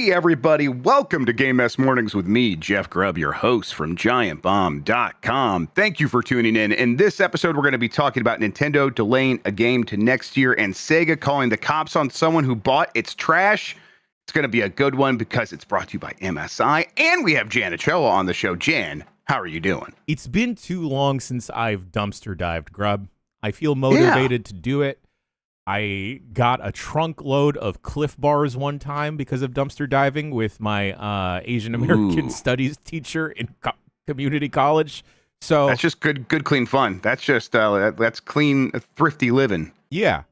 Hey everybody, welcome to Game Mess Mornings with me, Jeff Grubb, your host from giantbomb.com. Thank you for tuning in. In this episode, we're going to be talking about Nintendo delaying a game to next year and Sega calling the cops on someone who bought its trash. It's going to be a good one because it's brought to you by MSI, and we have Jan Ochoa on the show. Jan, how are you doing? It's been too long since I've dumpster dived, Grubb. I feel motivated to do it. I got a trunk load of Cliff Bars one time because of dumpster diving with my Asian American studies teacher in community college. So that's just good, clean fun. That's just that's clean, thrifty living. Yeah.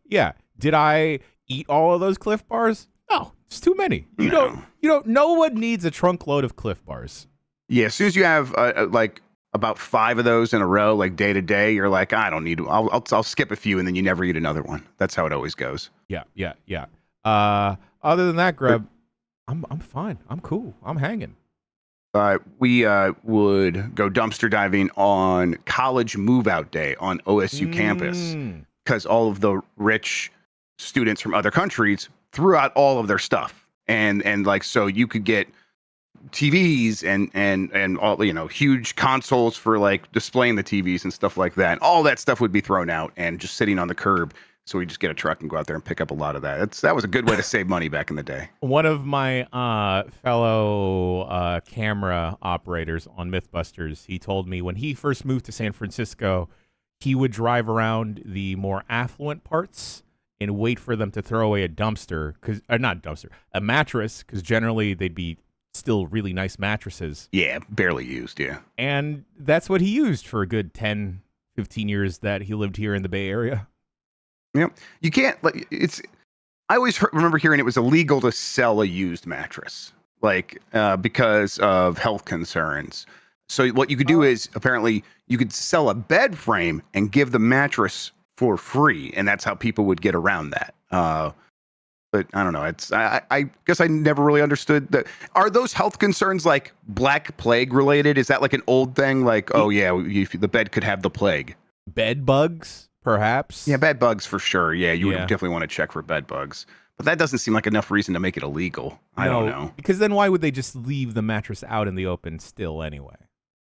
Did I eat all of those Cliff Bars? No, it's too many. You don't. No one needs a trunk load of Cliff Bars. Yeah, as soon as you have like about 5 of those in a row, like day to day, you're like, I don't need. I'll skip a few, and then you never eat another one. That's how it always goes. Yeah. Other than that, Grubb, I'm fine. I'm cool. I'm hanging. We would go dumpster diving on college move-out day on OSU campus because all of the rich students from other countries threw out all of their stuff, and like so you could get TVs and all, huge consoles for like displaying the TVs and stuff like that. All that stuff would be thrown out and just sitting on the curb. So we just get a truck and go out there and pick up a lot of that. That was a good way to save money back in the day. One of my fellow camera operators on Mythbusters, he told me when he first moved to San Francisco, he would drive around the more affluent parts and wait for them to throw away a mattress, because generally they'd be still really nice mattresses. Yeah, barely used, yeah. And that's what he used for a good 10, 15 years that he lived here in the Bay Area. Yeah, you can't, like, I always remember hearing it was illegal to sell a used mattress, like, because of health concerns. So what you could do is, apparently, you could sell a bed frame and give the mattress for free, and that's how people would get around that. But I don't know. I guess I never really understood that. Are those health concerns like Black Plague related? Is that like an old thing? Like, oh yeah, the bed could have the plague. Bed bugs, perhaps. Yeah, bed bugs for sure. Yeah, you would definitely want to check for bed bugs. But that doesn't seem like enough reason to make it illegal. I don't know. Because then why would they just leave the mattress out in the open still anyway?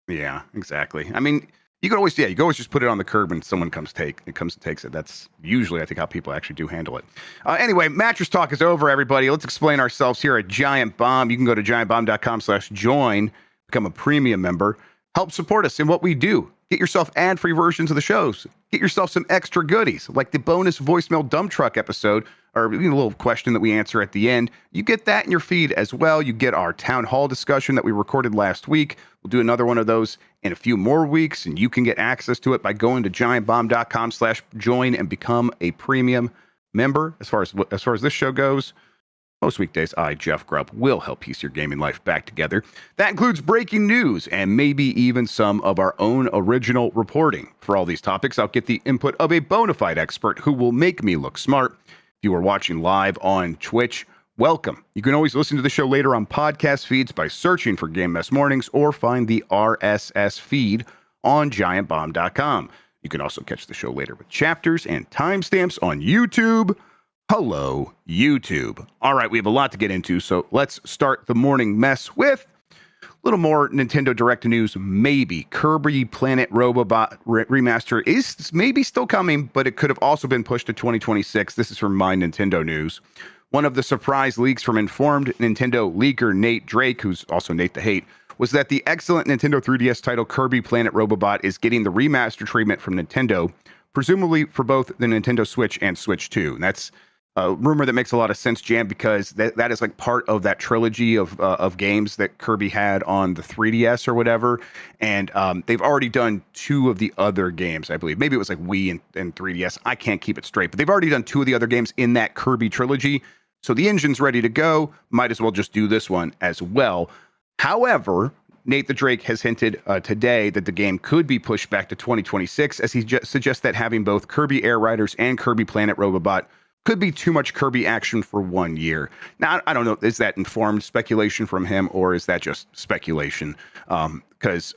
Yeah, exactly. I mean, you can always just put it on the curb and someone comes and takes it. That's usually, I think, how people actually do handle it. Anyway, mattress talk is over, everybody. Let's explain ourselves here at Giant Bomb. You can go to giantbomb.com/join, become a premium member, help support us in what we do. Get yourself ad-free versions of the shows. Get yourself some extra goodies, like the bonus voicemail dump truck episode, or a little question that we answer at the end. You get that in your feed as well. You get our town hall discussion that we recorded last week. We'll do another one of those in a few more weeks, and you can get access to it by going to giantbomb.com/join and become a premium member. As far as this show goes, most weekdays, I, Jeff Grubb, will help piece your gaming life back together. That includes breaking news and maybe even some of our own original reporting. For all these topics, I'll get the input of a bona fide expert who will make me look smart. If you are watching live on Twitch, welcome. You can always listen to the show later on podcast feeds by searching for Game Mess Mornings or find the RSS feed on giantbomb.com. You can also catch the show later with chapters and timestamps on YouTube. Hello, YouTube. All right, we have a lot to get into, so let's start the morning mess with a little more Nintendo Direct news. Maybe Kirby Planet Robobot remaster is maybe still coming, but it could have also been pushed to 2026. This is from My Nintendo News. One of the surprise leaks from informed Nintendo leaker Nate Drake, who's also Nate the Hate, was that the excellent Nintendo 3DS title Kirby Planet Robobot is getting the remaster treatment from Nintendo, presumably for both the Nintendo Switch and Switch 2. And that's a rumor that makes a lot of sense, Jan, because that is like part of that trilogy of games that Kirby had on the 3DS or whatever. And they've already done 2 of the other games, I believe. Maybe it was like Wii and 3DS. I can't keep it straight. But they've already done 2 of the other games in that Kirby trilogy. So the engine's ready to go. Might as well just do this one as well. However, Nate the Drake has hinted today that the game could be pushed back to 2026, as he suggests that having both Kirby Air Riders and Kirby Planet Robobot could be too much Kirby action for 1 year. Now, I don't know, is that informed speculation from him, or is that just speculation? Because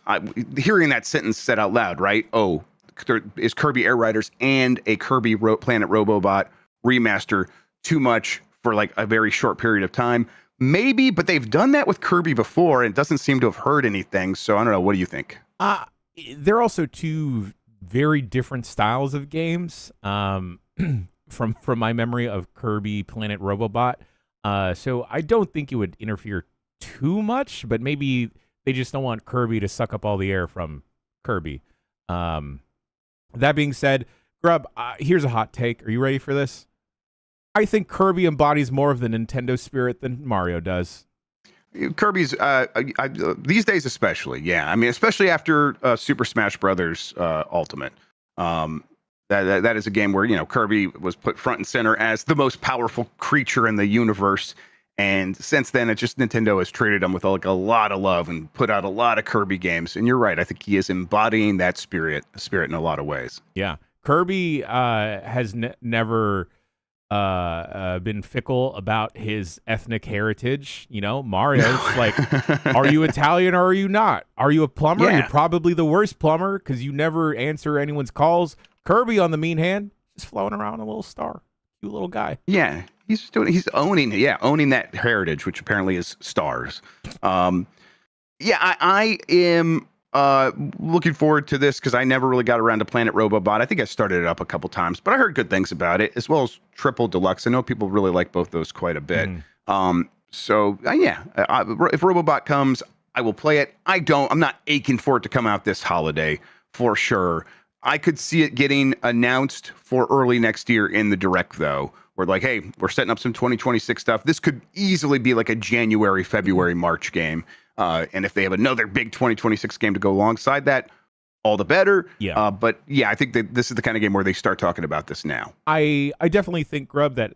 hearing that sentence said out loud, right? Oh, there is Kirby Air Riders and a Kirby Planet Robobot remaster too much for like a very short period of time? Maybe, but they've done that with Kirby before, and it doesn't seem to have hurt anything. So I don't know. What do you think? They're also two very different styles of games. From my memory of Kirby Planet Robobot. So I don't think it would interfere too much, but maybe they just don't want Kirby to suck up all the air from Kirby. That being said, Grubb, here's a hot take. Are you ready for this? I think Kirby embodies more of the Nintendo spirit than Mario does. Kirby's these days, especially, yeah. I mean, especially after Super Smash Brothers Ultimate. That is a game where Kirby was put front and center as the most powerful creature in the universe, and since then, it's just Nintendo has treated him with like a lot of love and put out a lot of Kirby games. And you're right, I think he is embodying that spirit in a lot of ways. Yeah, Kirby has never been fickle about his ethnic heritage. Mario's like, are you Italian or are you not? Are you a plumber? Yeah. You're probably the worst plumber because you never answer anyone's calls. Kirby, on the mean hand, just floating around a little star. Cute little guy. Yeah, he's owning that heritage, which apparently is stars. I am looking forward to this because I never really got around to Planet Robobot. I think I started it up a couple times, but I heard good things about it, as well as Triple Deluxe. I know people really like both those quite a bit. If Robobot comes, I will play it. I'm not aching for it to come out this holiday for sure. I could see it getting announced for early next year in the Direct, though. We're like, hey, we're setting up some 2026 stuff. This could easily be like a January, February, March game. And if they have another big 2026 game to go alongside that, all the better. Yeah. But yeah, I think that this is the kind of game where they start talking about this now. I definitely think, Grubb, that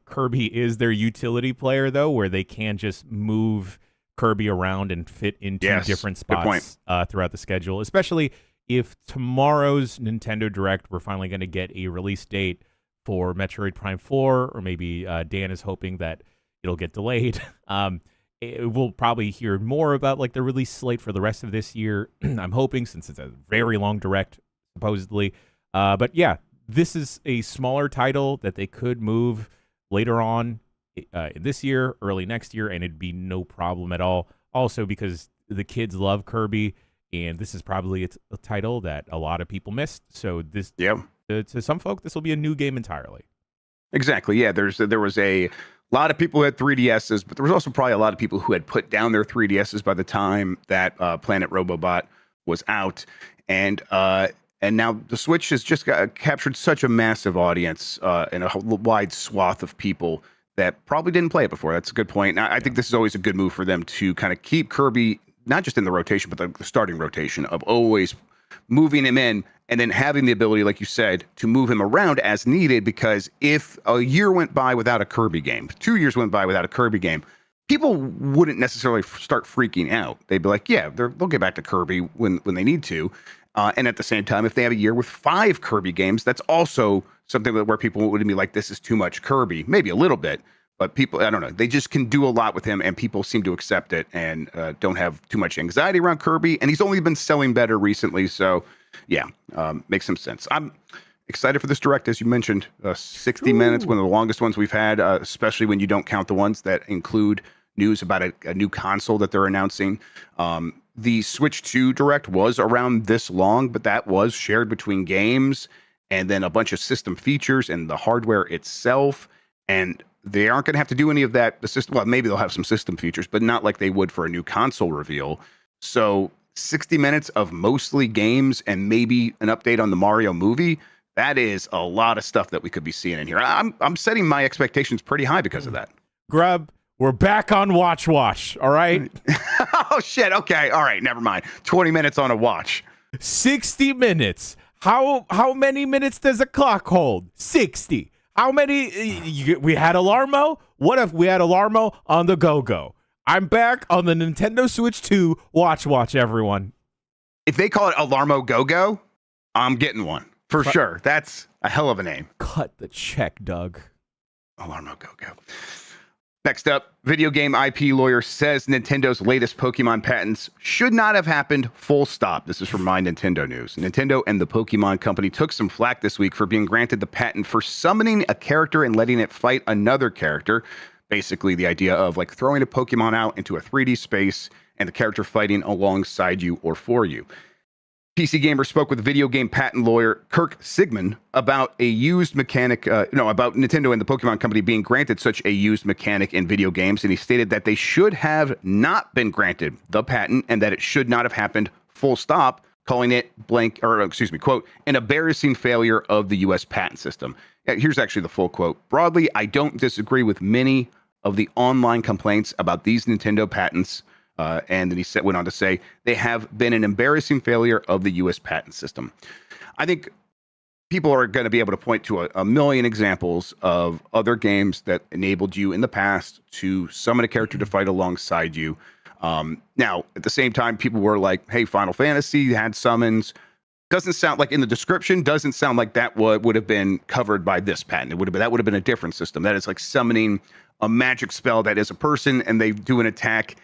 Kirby is their utility player, though, where they can just move Kirby around and fit into different spots throughout the schedule, especially if tomorrow's Nintendo Direct, we're finally going to get a release date for Metroid Prime 4, or maybe Dan is hoping that it'll get delayed. We'll probably hear more about like the release slate for the rest of this year. I'm hoping, since it's a very long Direct, supposedly. But yeah, this is a smaller title that they could move later on this year, early next year, and it'd be no problem at all. Also, because the kids love Kirby, and this is probably a title that a lot of people missed. So this, to some folk, this will be a new game entirely. Exactly. Yeah. There was a lot of people who had 3DSs, but there was also probably a lot of people who had put down their 3DSs by the time that Planet Robobot was out, and now the Switch has just captured such a massive audience and a wide swath of people that probably didn't play it before. That's a good point. I think this is always a good move for them to kind of keep Kirby not just in the rotation, but the starting rotation of always moving him in and then having the ability, like you said, to move him around as needed. Because if a year went by without a Kirby game, 2 years went by without a Kirby game, people wouldn't necessarily start freaking out. They'd be like, yeah, they'll get back to Kirby when they need to. And at the same time, if they have a year with 5 Kirby games, that's also something where people would be like, this is too much Kirby. Maybe a little bit. But people, I don't know, they just can do a lot with him, and people seem to accept it and don't have too much anxiety around Kirby. And he's only been selling better recently. So, yeah, makes some sense. I'm excited for this Direct, as you mentioned. 60 minutes, one of the longest ones we've had, especially when you don't count the ones that include news about a new console that they're announcing. The Switch 2 Direct was around this long, but that was shared between games and then a bunch of system features and the hardware itself. And they aren't going to have to do any of that. The system, well, maybe they'll have some system features, but not like they would for a new console reveal. So 60 minutes of mostly games and maybe an update on the Mario movie. That is a lot of stuff that we could be seeing in here. I'm setting my expectations pretty high because of that. Grubb, we're back on Watch. All right. Oh shit. Okay. All right. Never mind. 20 minutes on a watch. 60 minutes. How many minutes does a clock hold? 60. How many? We had Alarmo? What if we had Alarmo on the go-go? I'm back on the Nintendo Switch 2. Watch, everyone. If they call it Alarmo Go-Go, I'm getting one. For sure. That's a hell of a name. Cut the check, Doug. Alarmo Go-Go. Next up, video game IP lawyer says Nintendo's latest Pokemon patents should not have happened, full stop. This is from My Nintendo News. Nintendo and the Pokemon Company took some flack this week for being granted the patent for summoning a character and letting it fight another character. Basically, the idea of like throwing a Pokemon out into a 3D space and the character fighting alongside you or for you. PC Gamer spoke with video game patent lawyer Kirk Sigmund about a used mechanic, about Nintendo and the Pokemon Company being granted such a used mechanic in video games, and he stated that they should have not been granted the patent and that it should not have happened, full stop, calling it quote, an embarrassing failure of the U.S. patent system. Here's actually the full quote. Broadly, I don't disagree with many of the online complaints about these Nintendo patents. And then he went on to say, they have been an embarrassing failure of the U.S. patent system. I think people are going to be able to point to a million examples of other games that enabled you in the past to summon a character to fight alongside you. Now, at the same time, people were like, hey, Final Fantasy had summons. Doesn't sound like in the description, doesn't sound like that would have been covered by this patent. That would have been a different system. That is like summoning a magic spell that is a person and they do an attack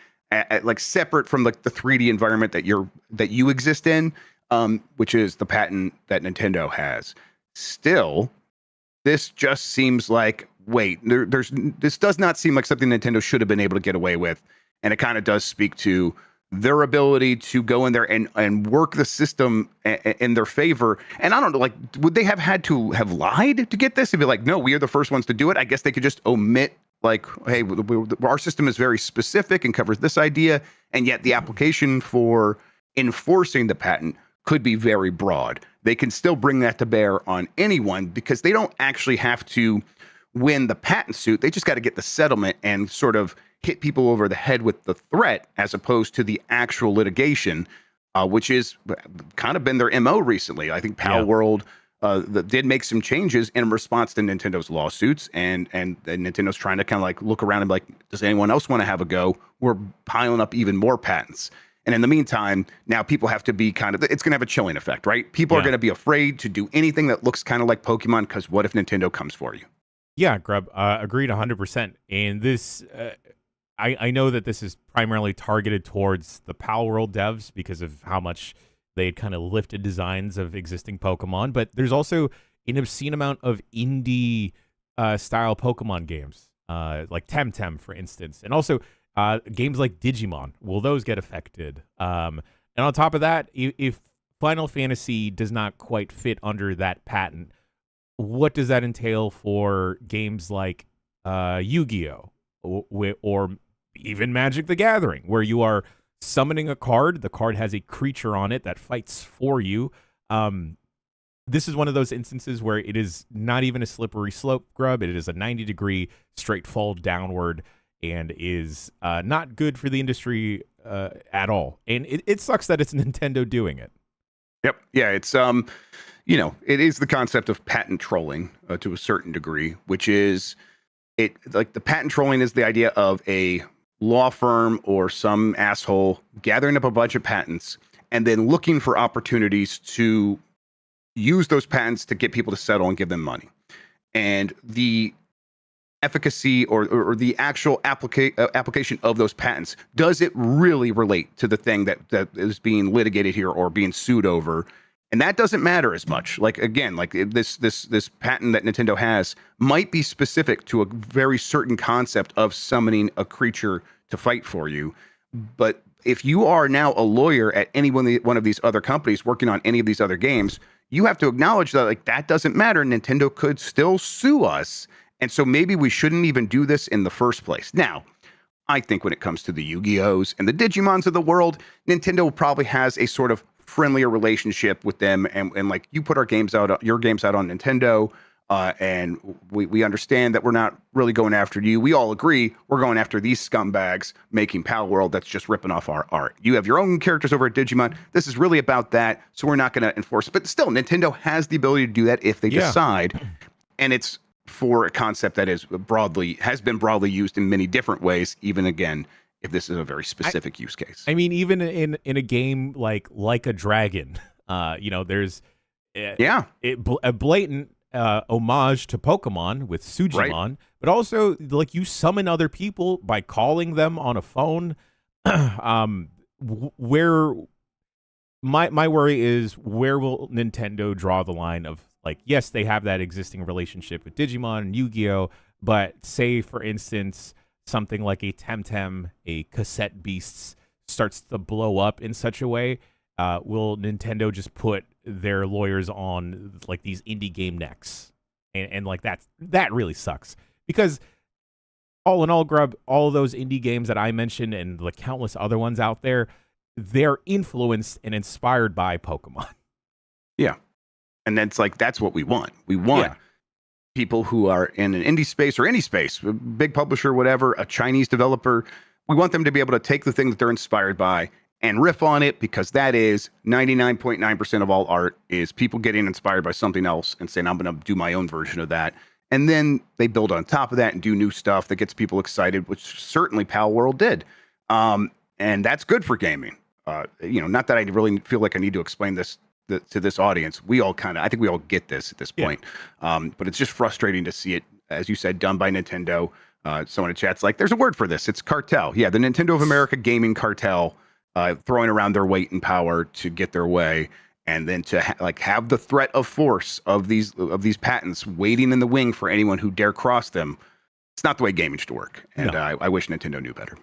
like separate from like the 3D environment that you exist in, which is the patent that Nintendo has. Still, this just seems like this does not seem like something Nintendo should have been able to get away with, and it kind of does speak to their ability to go in there and work the system in their favor. And I don't know, like, would they have had to have lied to get this and be like, no, we are the first ones to do it? I guess they could just omit, like, hey, our system is very specific and covers this idea, and yet the application for enforcing the patent could be very broad. They can still bring that to bear on anyone because they don't actually have to win the patent suit. They just got to get the settlement and sort of hit people over the head with the threat as opposed to the actual litigation, which is kind of been their MO recently. I think Pal World did make some changes in response to Nintendo's lawsuits, and Nintendo's trying to kind of like look around and be like, does anyone else want to have a go? We're piling up even more patents. And in the meantime, now people have to be it's going to have a chilling effect, right? People are going to be afraid to do anything that looks kind of like Pokemon because what if Nintendo comes for you? Yeah, Grubb, agreed 100%. And this, I know that this is primarily targeted towards the Pal World devs because of how much they had kind of lifted designs of existing Pokemon, but there's also an obscene amount of indie style Pokemon games, like Temtem, for instance, and also games like Digimon. Will those get affected? And on top of that, if Final Fantasy does not quite fit under that patent, what does that entail for games like Yu-Gi-Oh! Or even Magic the Gathering, where you are summoning a card, the card has a creature on it that fights for you. This is one of those instances where it is not even a slippery slope, Grubb. It is a 90-degree straight fall downward and is not good for the industry at all. And it sucks that it's Nintendo doing it. Yep. Yeah, it's it is the concept of patent trolling to a certain degree, which is the patent trolling is the idea of a law firm or some asshole gathering up a bunch of patents and then looking for opportunities to use those patents to get people to settle and give them money. And the efficacy or the actual application of those patents, does it really relate to the thing that is being litigated here or being sued over? And that doesn't matter as much. Like, again, like this patent that Nintendo has might be specific to a very certain concept of summoning a creature to fight for you. But if you are now a lawyer at any one of these other companies working on any of these other games, you have to acknowledge that like that doesn't matter. Nintendo could still sue us. And so maybe we shouldn't even do this in the first place. Now, I think when it comes to the Yu-Gi-Ohs and the Digimons of the world, Nintendo probably has a sort of friendlier relationship with them, and like you put your games out on Nintendo, and we understand that we're not really going after you. We all agree we're going after these scumbags making Pal World that's just ripping off our art. You have your own characters over at Digimon. This is really about that, so we're not going to enforce it. But still, Nintendo has the ability to do that if they decide, and it's for a concept that has been broadly used in many different ways, even again, if this is a very specific use case. I mean, even in a game like a Dragon, there's a blatant homage to Pokemon with Sujimon, right? But also like you summon other people by calling them on a phone. Where my worry is, where will Nintendo draw the line of like, yes, they have that existing relationship with Digimon and Yu-Gi-Oh, But say, for instance, something like a Temtem, a Cassette Beasts starts to blow up in such a way, will Nintendo just put their lawyers on like these indie game necks? And like that really sucks, because all in all, Grubb, all of those indie games that I mentioned and the countless other ones out there, they're influenced and inspired by Pokemon. Yeah. And that's what we want. We want people who are in an indie space or any space, a big publisher, whatever, a Chinese developer. We want them to be able to take the thing that they're inspired by and riff on it, because that is 99.9% of all art is people getting inspired by something else and saying, I'm going to do my own version of that. And then they build on top of that and do new stuff that gets people excited, which certainly Pal World did. And that's good for gaming. Not that I really feel like I need to explain this to this audience. I think we all get this at this point. But it's just frustrating to see it, as you said, done by Nintendo. Someone in chat's like, there's a word for this. It's cartel. Yeah, the Nintendo of America gaming cartel, throwing around their weight and power to get their way, and then to have the threat of force of these patents waiting in the wing for anyone who dare cross them. It's not the way gaming should work, and no. I wish Nintendo knew better.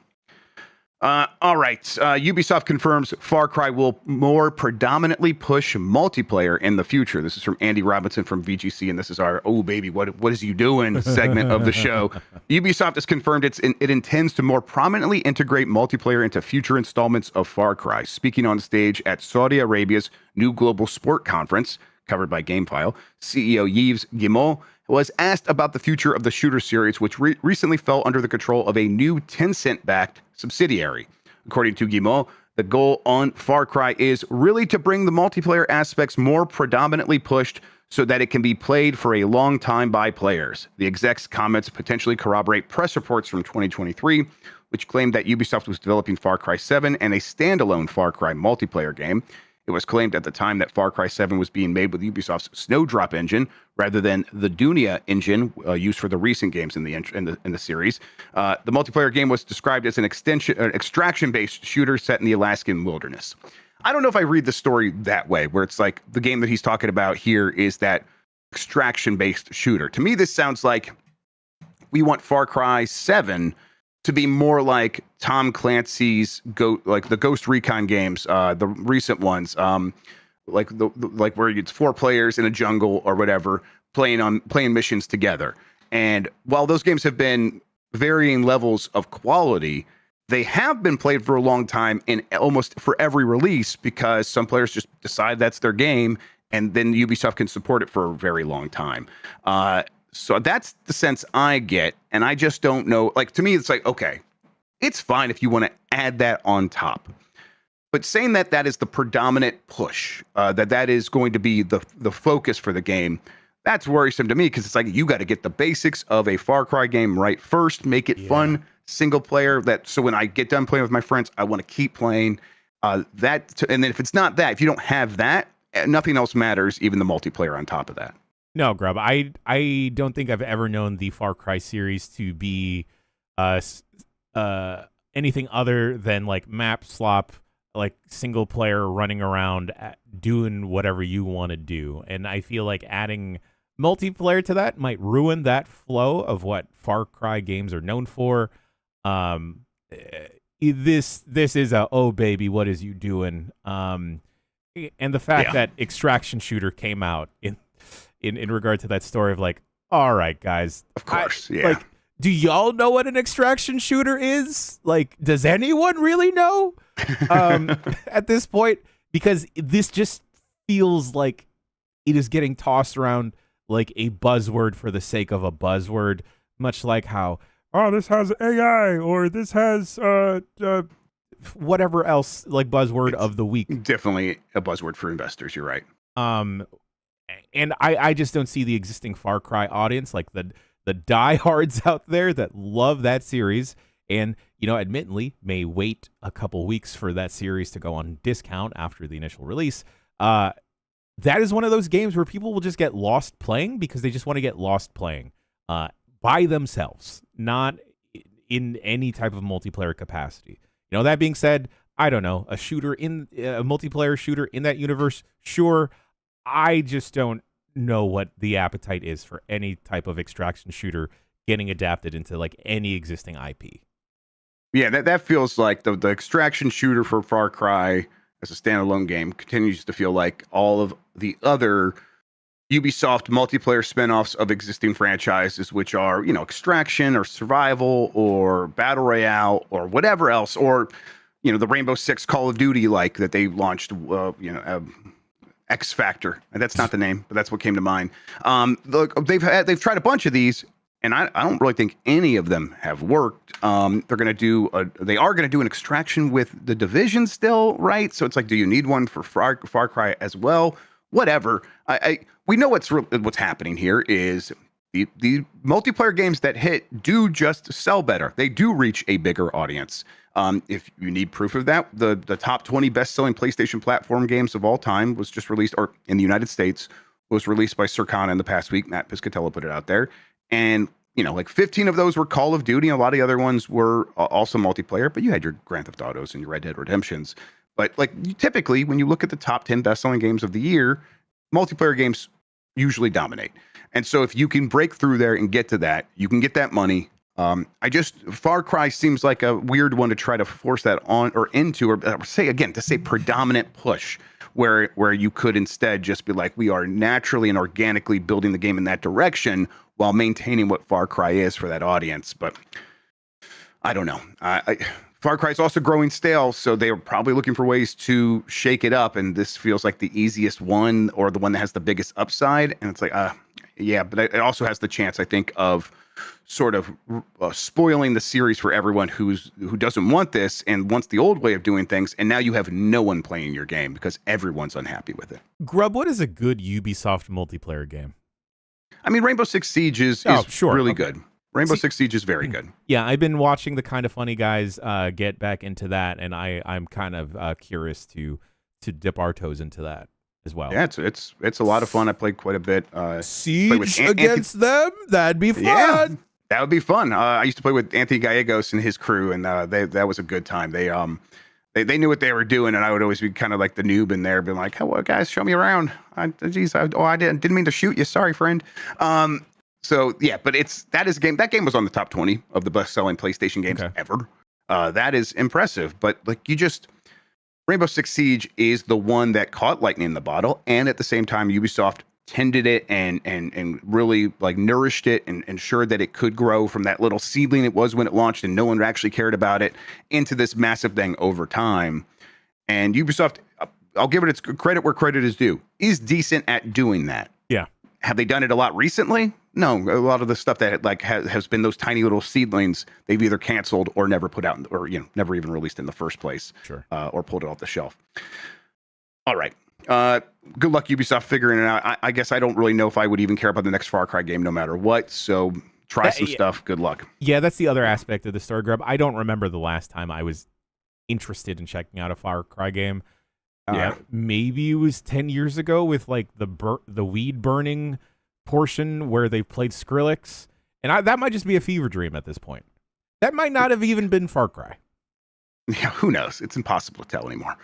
All right. Ubisoft confirms Far Cry will more predominantly push multiplayer in the future. This is from Andy Robinson from VGC, and this is our "Oh baby, what is you doing?" segment of the show. Ubisoft has confirmed it intends to more prominently integrate multiplayer into future installments of Far Cry. Speaking on stage at Saudi Arabia's new global sport conference, covered by GameFile, CEO Yves Guillemot was asked about the future of the shooter series, which recently fell under the control of a new Tencent-backed subsidiary. According to Guillemot, the goal on Far Cry is really to bring the multiplayer aspects more predominantly pushed so that it can be played for a long time by players. The exec's comments potentially corroborate press reports from 2023, which claimed that Ubisoft was developing Far Cry 7 and a standalone Far Cry multiplayer game. It was claimed at the time that Far Cry 7 was being made with Ubisoft's Snowdrop engine rather than the Dunia engine used for the recent games in the series. The multiplayer game was described as an extraction-based shooter set in the Alaskan wilderness. I don't know if I read the story that way, where it's like the game that he's talking about here is that extraction-based shooter. To me, this sounds like we want Far Cry 7 to be more like Tom Clancy's the Ghost Recon games, the recent ones, like where it's 4 players in a jungle or whatever, playing missions together. And while those games have been varying levels of quality, they have been played for a long time in almost for every release, because some players just decide that's their game, and then Ubisoft can support it for a very long time. So that's the sense I get, and I just don't know. Like, to me, it's like, okay, it's fine if you want to add that on top. But saying that is the predominant push, that is going to be the focus for the game, that's worrisome to me, because it's like, you got to get the basics of a Far Cry game right first, make it fun, single player, so when I get done playing with my friends, I want to keep playing. And then if it's not that, if you don't have that, nothing else matters, even the multiplayer on top of that. No, Grubb, I don't think I've ever known the Far Cry series to be anything other than like map slop, like single player running around doing whatever you want to do. And I feel like adding multiplayer to that might ruin that flow of what Far Cry games are known for. This is a "oh baby, what is you doing?" And the fact that Extraction Shooter came out in regard to that story of like, all right, guys. Of course, Like, do y'all know what an extraction shooter is? Like, does anyone really know at this point? Because this just feels like it is getting tossed around like a buzzword for the sake of a buzzword, much like how, this has AI, or this has whatever else, like buzzword of the week. Definitely a buzzword for investors. You're right. And I just don't see the existing Far Cry audience, like the diehards out there that love that series and, admittedly may wait a couple weeks for that series to go on discount after the initial release. That is one of those games where people will just get lost playing because they just want to get lost playing by themselves, not in any type of multiplayer capacity. That being said, I don't know, a multiplayer shooter in that universe, sure. I just don't know what the appetite is for any type of extraction shooter getting adapted into like any existing IP. Yeah, that feels like the extraction shooter for Far Cry as a standalone game continues to feel like all of the other Ubisoft multiplayer spinoffs of existing franchises, which are, extraction or survival or battle royale or whatever else, or, the Rainbow Six Call of Duty like that they launched, X Factor. And that's not the name, but that's what came to mind. Look, they've tried a bunch of these, and I don't really think any of them have worked. They are going to do an extraction with the Division still, right? So it's like, do you need one for Far Cry as well? Whatever. We know what's happening here is the multiplayer games that hit do just sell better. They do reach a bigger audience. If you need proof of that, the top 20 best-selling PlayStation platform games of all time was just released, or in the United States, was released by Circana in the past week. Matt Piscatella put it out there. And, like 15 of those were Call of Duty. A lot of the other ones were also multiplayer, but you had your Grand Theft Autos and your Red Dead Redemptions. But typically, when you look at the top 10 best-selling games of the year, multiplayer games usually dominate. And so if you can break through there and get to that, you can get that money. Far Cry seems like a weird one to try to force that on or into, or say predominant push, where you could instead just be like, we are naturally and organically building the game in that direction while maintaining what Far Cry is for that audience. But I don't know. Far Cry is also growing stale, so they are probably looking for ways to shake it up, and this feels like the easiest one or the one that has the biggest upside. And it's like, yeah, but it also has the chance, I think, of sort of spoiling the series for everyone who doesn't want this and wants the old way of doing things, and now you have no one playing your game because everyone's unhappy with it. Grubb, what is a good Ubisoft multiplayer game? I mean, Rainbow Six Siege is really good. Rainbow Six Siege is very good. Yeah, I've been watching the Kind of Funny guys get back into that, and I'm kind of curious to dip our toes into that as well. Yeah, it's a lot of fun. I played quite a bit. Siege against them? That'd be fun. Yeah, that would be fun. I used to play with Anthony Gallegos and his crew, and that was a good time. They knew what they were doing, and I would always be kind of like the noob in there, being like, "Hey, well, guys, show me around." I didn't mean to shoot you. Sorry, friend. So yeah, but that is a game. That game was on the top 20 of the best-selling PlayStation games ever. That is impressive. But Rainbow Six Siege is the one that caught lightning in the bottle, and at the same time, Ubisoft tended it and really nourished it and ensured that it could grow from that little seedling it was when it launched, and no one actually cared about it, into this massive thing over time. And Ubisoft, I'll give it its credit where credit is due, is decent at doing that. Yeah. Have they done it a lot recently? No, a lot of the stuff that has been those tiny little seedlings, they've either canceled or never put out, or never even released in the first place, or pulled it off the shelf. All right, good luck Ubisoft figuring it out. I guess I don't really know if I would even care about the next Far Cry game, no matter what. So try some stuff. Good luck. Yeah, that's the other aspect of the story, Grubb. I don't remember the last time I was interested in checking out a Far Cry game. Maybe it was 10 years ago with the weed burning portion where they played Skrillex, and that might just be a fever dream at this point. That might not have even been Far Cry. Yeah, who knows? It's impossible to tell anymore.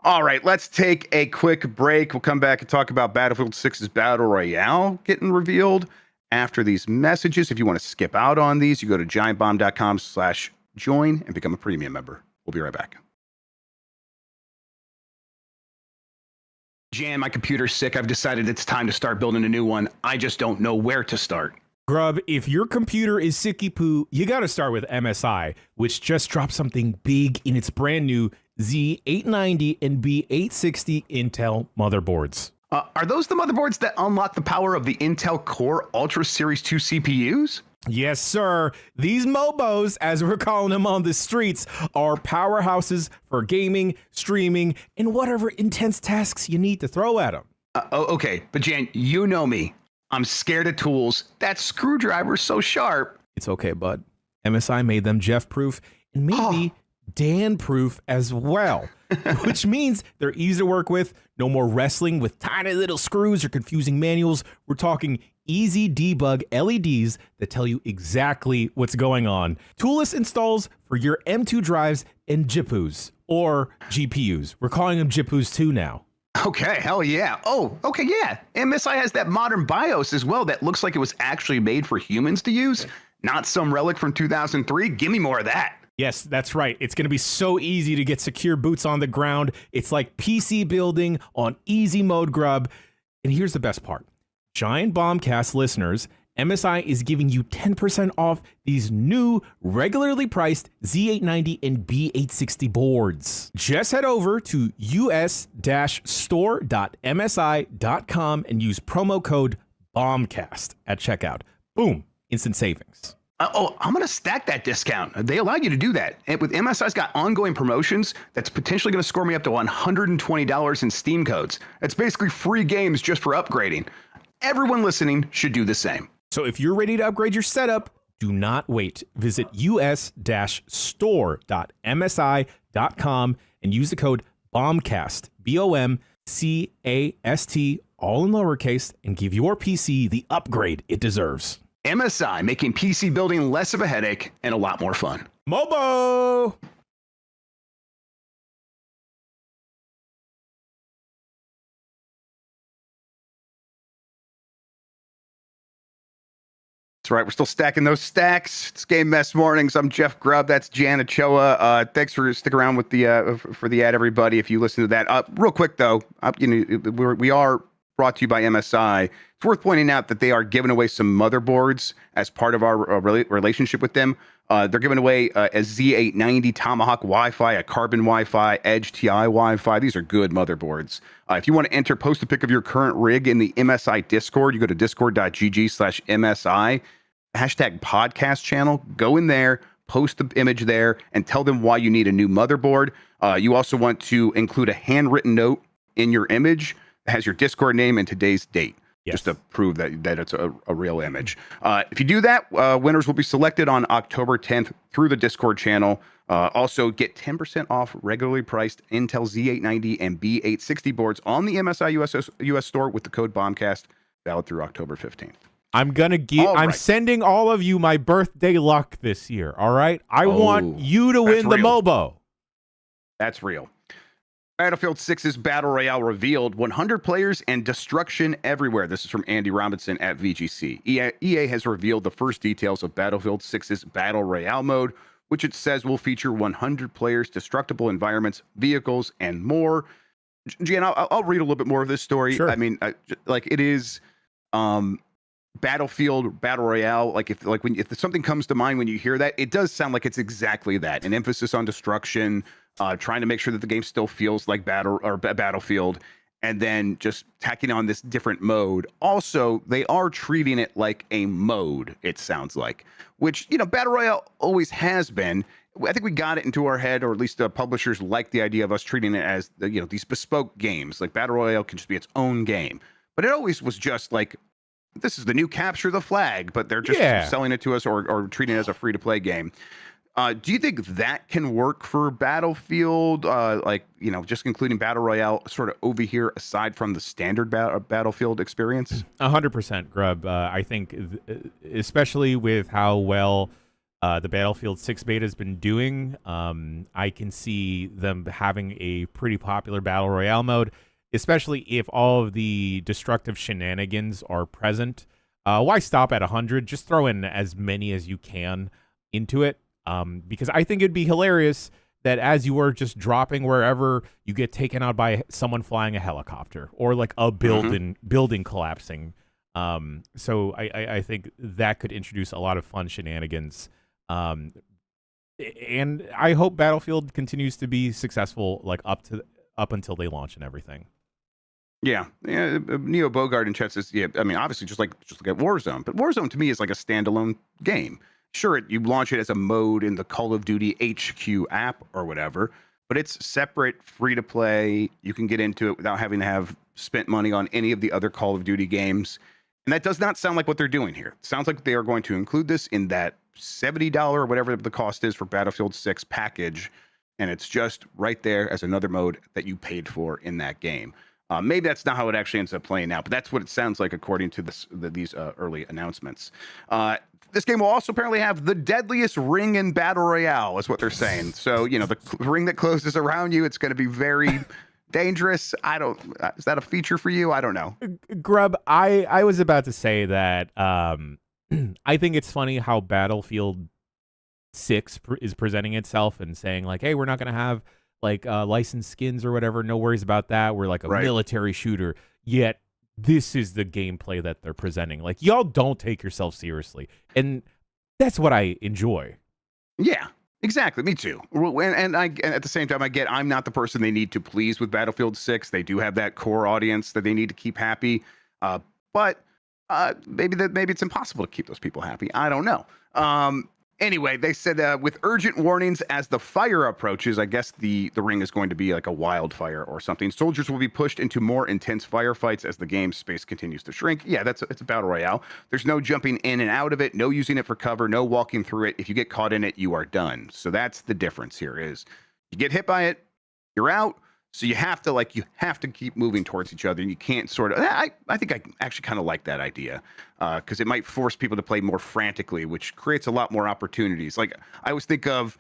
All right, let's take a quick break. We'll come back and talk about Battlefield 6's Battle Royale getting revealed after these messages. If you want to skip out on these, you go to giantbomb.com/join and become a premium member. We'll be right back. Jan, my computer's sick. I've decided it's time to start building a new one. I just don't know where to start. Grubb, if your computer is sicky poo, you got to start with MSI, which just dropped something big in its brand new Z890 and B860 Intel motherboards. Are those the motherboards that unlock the power of the Intel Core Ultra Series 2 CPUs? Yes, sir. These Mobos, as we're calling them on the streets, are powerhouses for gaming, streaming, and whatever intense tasks you need to throw at them. Okay, but Jan, you know me. I'm scared of tools. That screwdriver's so sharp. It's okay, bud. MSI made them Jeff-proof and maybe Dan-proof as well, which means they're easy to work with. No more wrestling with tiny little screws or confusing manuals. We're talking easy debug LEDs that tell you exactly what's going on. Toolless installs for your M2 drives and GPUs, or GPUs. We're calling them GPUs too now. Okay, hell yeah. Oh, okay, yeah. MSI has that modern BIOS as well that looks like it was actually made for humans to use. not some relic from 2003. Give me more of that. Yes, that's right. It's going to be so easy to get secure boots on the ground. It's like PC building on easy mode, Grubb. And here's the best part. Giant Bombcast listeners, MSI is giving you 10% off these new regularly priced Z890 and B860 boards. Just head over to us-store.msi.com and use promo code BOMBCAST at checkout. Boom, instant savings. I'm going to stack that discount. They allow you to do that. And with MSI's got ongoing promotions that's potentially going to score me up to $120 in Steam codes. It's basically free games just for upgrading. Everyone listening should do the same. So if you're ready to upgrade your setup, do not wait. Visit us-store.msi.com and use the code BOMBCAST, BOMCAST, all in lowercase, and give your PC the upgrade it deserves. MSI, making PC building less of a headache and a lot more fun. Mobo! That's right. We're still stacking those stacks. It's Game Mess Mornings. I'm Jeff Grubb. That's Jan Ochoa. Thanks for sticking around with the for the ad, everybody. If you listen to that, real quick though, we are brought to you by MSI. It's worth pointing out that they are giving away some motherboards as part of our relationship with them. They're giving away a Z890 Tomahawk Wi-Fi, a Carbon Wi-Fi, Edge TI Wi-Fi. These are good motherboards. If you want to enter, post a pic of your current rig in the MSI Discord. You go to discord.gg/MSI, hashtag podcast channel. Go in there, post the image there, and tell them why you need a new motherboard. You also want to include a handwritten note in your image that has your Discord name and today's date. Yes. Just to prove that it's a real image. If you do that, winners will be selected on October 10th through the Discord channel. Also, get 10% off regularly priced Intel Z890 and B860 boards on the MSI US store with the code BOMBCAST, valid through October 15th. I'm sending all of you my birthday luck this year, all right? I want you to win the MOBO. That's real. Battlefield 6's Battle Royale revealed, 100 players and destruction everywhere. This is from Andy Robinson at VGC. EA has revealed the first details of Battlefield 6's Battle Royale mode, which it says will feature 100 players, destructible environments, vehicles, and more. Jan, I'll read a little bit more of this story. Sure. I mean, it is Battlefield Battle Royale. If something comes to mind when you hear that, it does sound like it's exactly that. An emphasis on destruction, trying to make sure that the game still feels like Battlefield, and then just tacking on this different mode. Also, they are treating it like a mode, it sounds like, which, Battle Royale always has been. I think we got it into our head, or at least the publishers like the idea of us treating it as, these bespoke games. Like Battle Royale can just be its own game. But it always was just like, this is the new Capture the Flag, but they're just selling it to us or treating it as a free-to-play game. Do you think that can work for Battlefield? Just including Battle Royale sort of over here, aside from the standard Battlefield experience? 100%, Grubb. I think, especially with how well the Battlefield 6 beta has been doing, I can see them having a pretty popular Battle Royale mode, especially if all of the destructive shenanigans are present. Why stop at 100? Just throw in as many as you can into it. Because I think it'd be hilarious that as you are just dropping wherever, you get taken out by someone flying a helicopter or like a building collapsing. So I think that could introduce a lot of fun shenanigans. And I hope Battlefield continues to be successful, like up until they launch and everything. Yeah. Neo Bogart in chat says, obviously just like at Warzone, but Warzone to me is like a standalone game. Sure, you launch it as a mode in the Call of Duty HQ app or whatever, but it's separate, free to play. You can get into it without having to have spent money on any of the other Call of Duty games. And that does not sound like what they're doing here. It sounds like they are going to include this in that $70 or whatever the cost is for Battlefield 6 package. And it's just right there as another mode that you paid for in that game. Maybe that's not how it actually ends up playing out, but that's what it sounds like according to these early announcements. This game will also apparently have the deadliest ring in Battle Royale, is what they're saying. So, the ring that closes around you, it's going to be very dangerous. Is that a feature for you? I don't know. Grubb, I was about to say that I think it's funny how Battlefield 6 is presenting itself and saying like, "Hey, we're not going to have like licensed skins or whatever. No worries about that. We're like a Right. military shooter." Yet this is the gameplay that they're presenting. Like, y'all don't take yourself seriously, and that's what I enjoy. Yeah, exactly. Me too. And at the same time, I get I'm not the person they need to please with Battlefield 6. They do have that core audience that they need to keep happy. But maybe it's impossible to keep those people happy. I don't know. Anyway, they said with urgent warnings as the fire approaches, I guess the ring is going to be like a wildfire or something. Soldiers will be pushed into more intense firefights as the game space continues to shrink. Yeah, it's a battle royale. There's no jumping in and out of it, no using it for cover, no walking through it. If you get caught in it, you are done. So that's the difference here is you get hit by it, you're out. So you have to keep moving towards each other, and you can't sort of. I think I actually kind of like that idea because it might force people to play more frantically, which creates a lot more opportunities. Like I always think of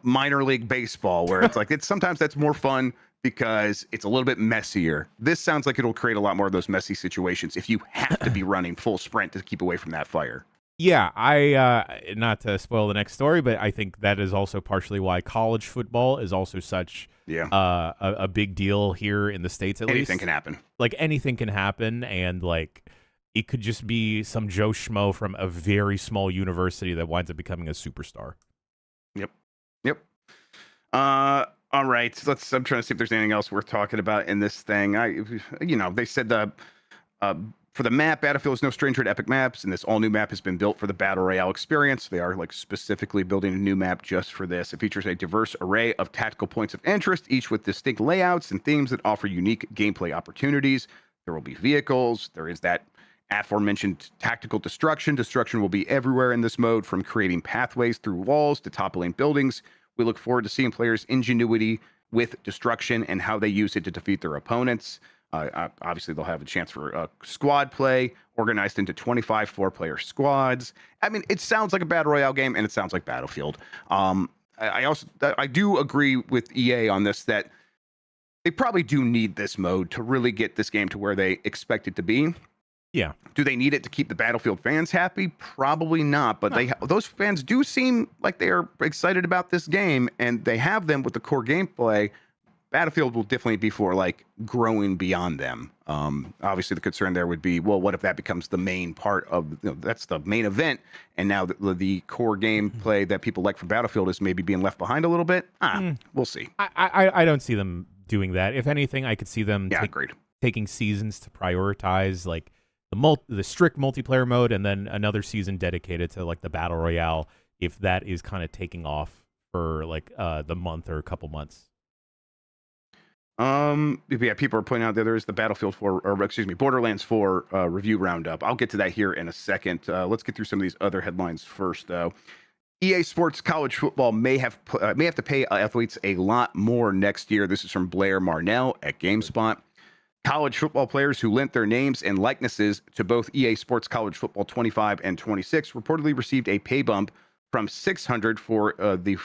minor league baseball, where it's like sometimes that's more fun because it's a little bit messier. This sounds like it'll create a lot more of those messy situations if you have to be running full sprint to keep away from that fire. Yeah, I not to spoil the next story, but I think that is also partially why college football is also such a big deal here in the States. At least Anything can happen. Like anything can happen, and like it could just be some Joe Schmo from a very small university that winds up becoming a superstar. Yep. All right. I'm trying to see if there's anything else worth talking about in this thing. They said for the map, Battlefield is no stranger to epic maps, and this all-new map has been built for the Battle Royale experience. They are specifically building a new map just for this. It features a diverse array of tactical points of interest, each with distinct layouts and themes that offer unique gameplay opportunities. There will be vehicles. There is that aforementioned tactical destruction. Destruction will be everywhere in this mode, from creating pathways through walls to toppling buildings. We look forward to seeing players' ingenuity with destruction and how they use it to defeat their opponents. Obviously, they'll have a chance for squad play, organized into 25 4-player squads. I mean, it sounds like a battle royale game, and it sounds like Battlefield. I do agree with EA on this that they probably do need this mode to really get this game to where they expect it to be. Yeah. Do they need it to keep the Battlefield fans happy? Probably not. But those fans do seem like they are excited about this game, and they have them with the core gameplay. Battlefield will definitely be for like growing beyond them. Obviously, the concern there would be, well, what if that becomes the main part of that's the main event, and now the core gameplay that people like from Battlefield is maybe being left behind a little bit. We'll see. I don't see them doing that. If anything, I could see them taking seasons to prioritize like the strict multiplayer mode, and then another season dedicated to like the battle royale, if that is kind of taking off for like the month or a couple months. Yeah, people are pointing out that there is the Borderlands 4 review roundup. I'll get to that here in a second. Let's get through some of these other headlines first, though. EA Sports College Football may have to pay athletes a lot more next year. This is from Blair Marnell at GameSpot. College football players who lent their names and likenesses to both EA Sports College Football 25 and 26 reportedly received a pay bump from $600 for the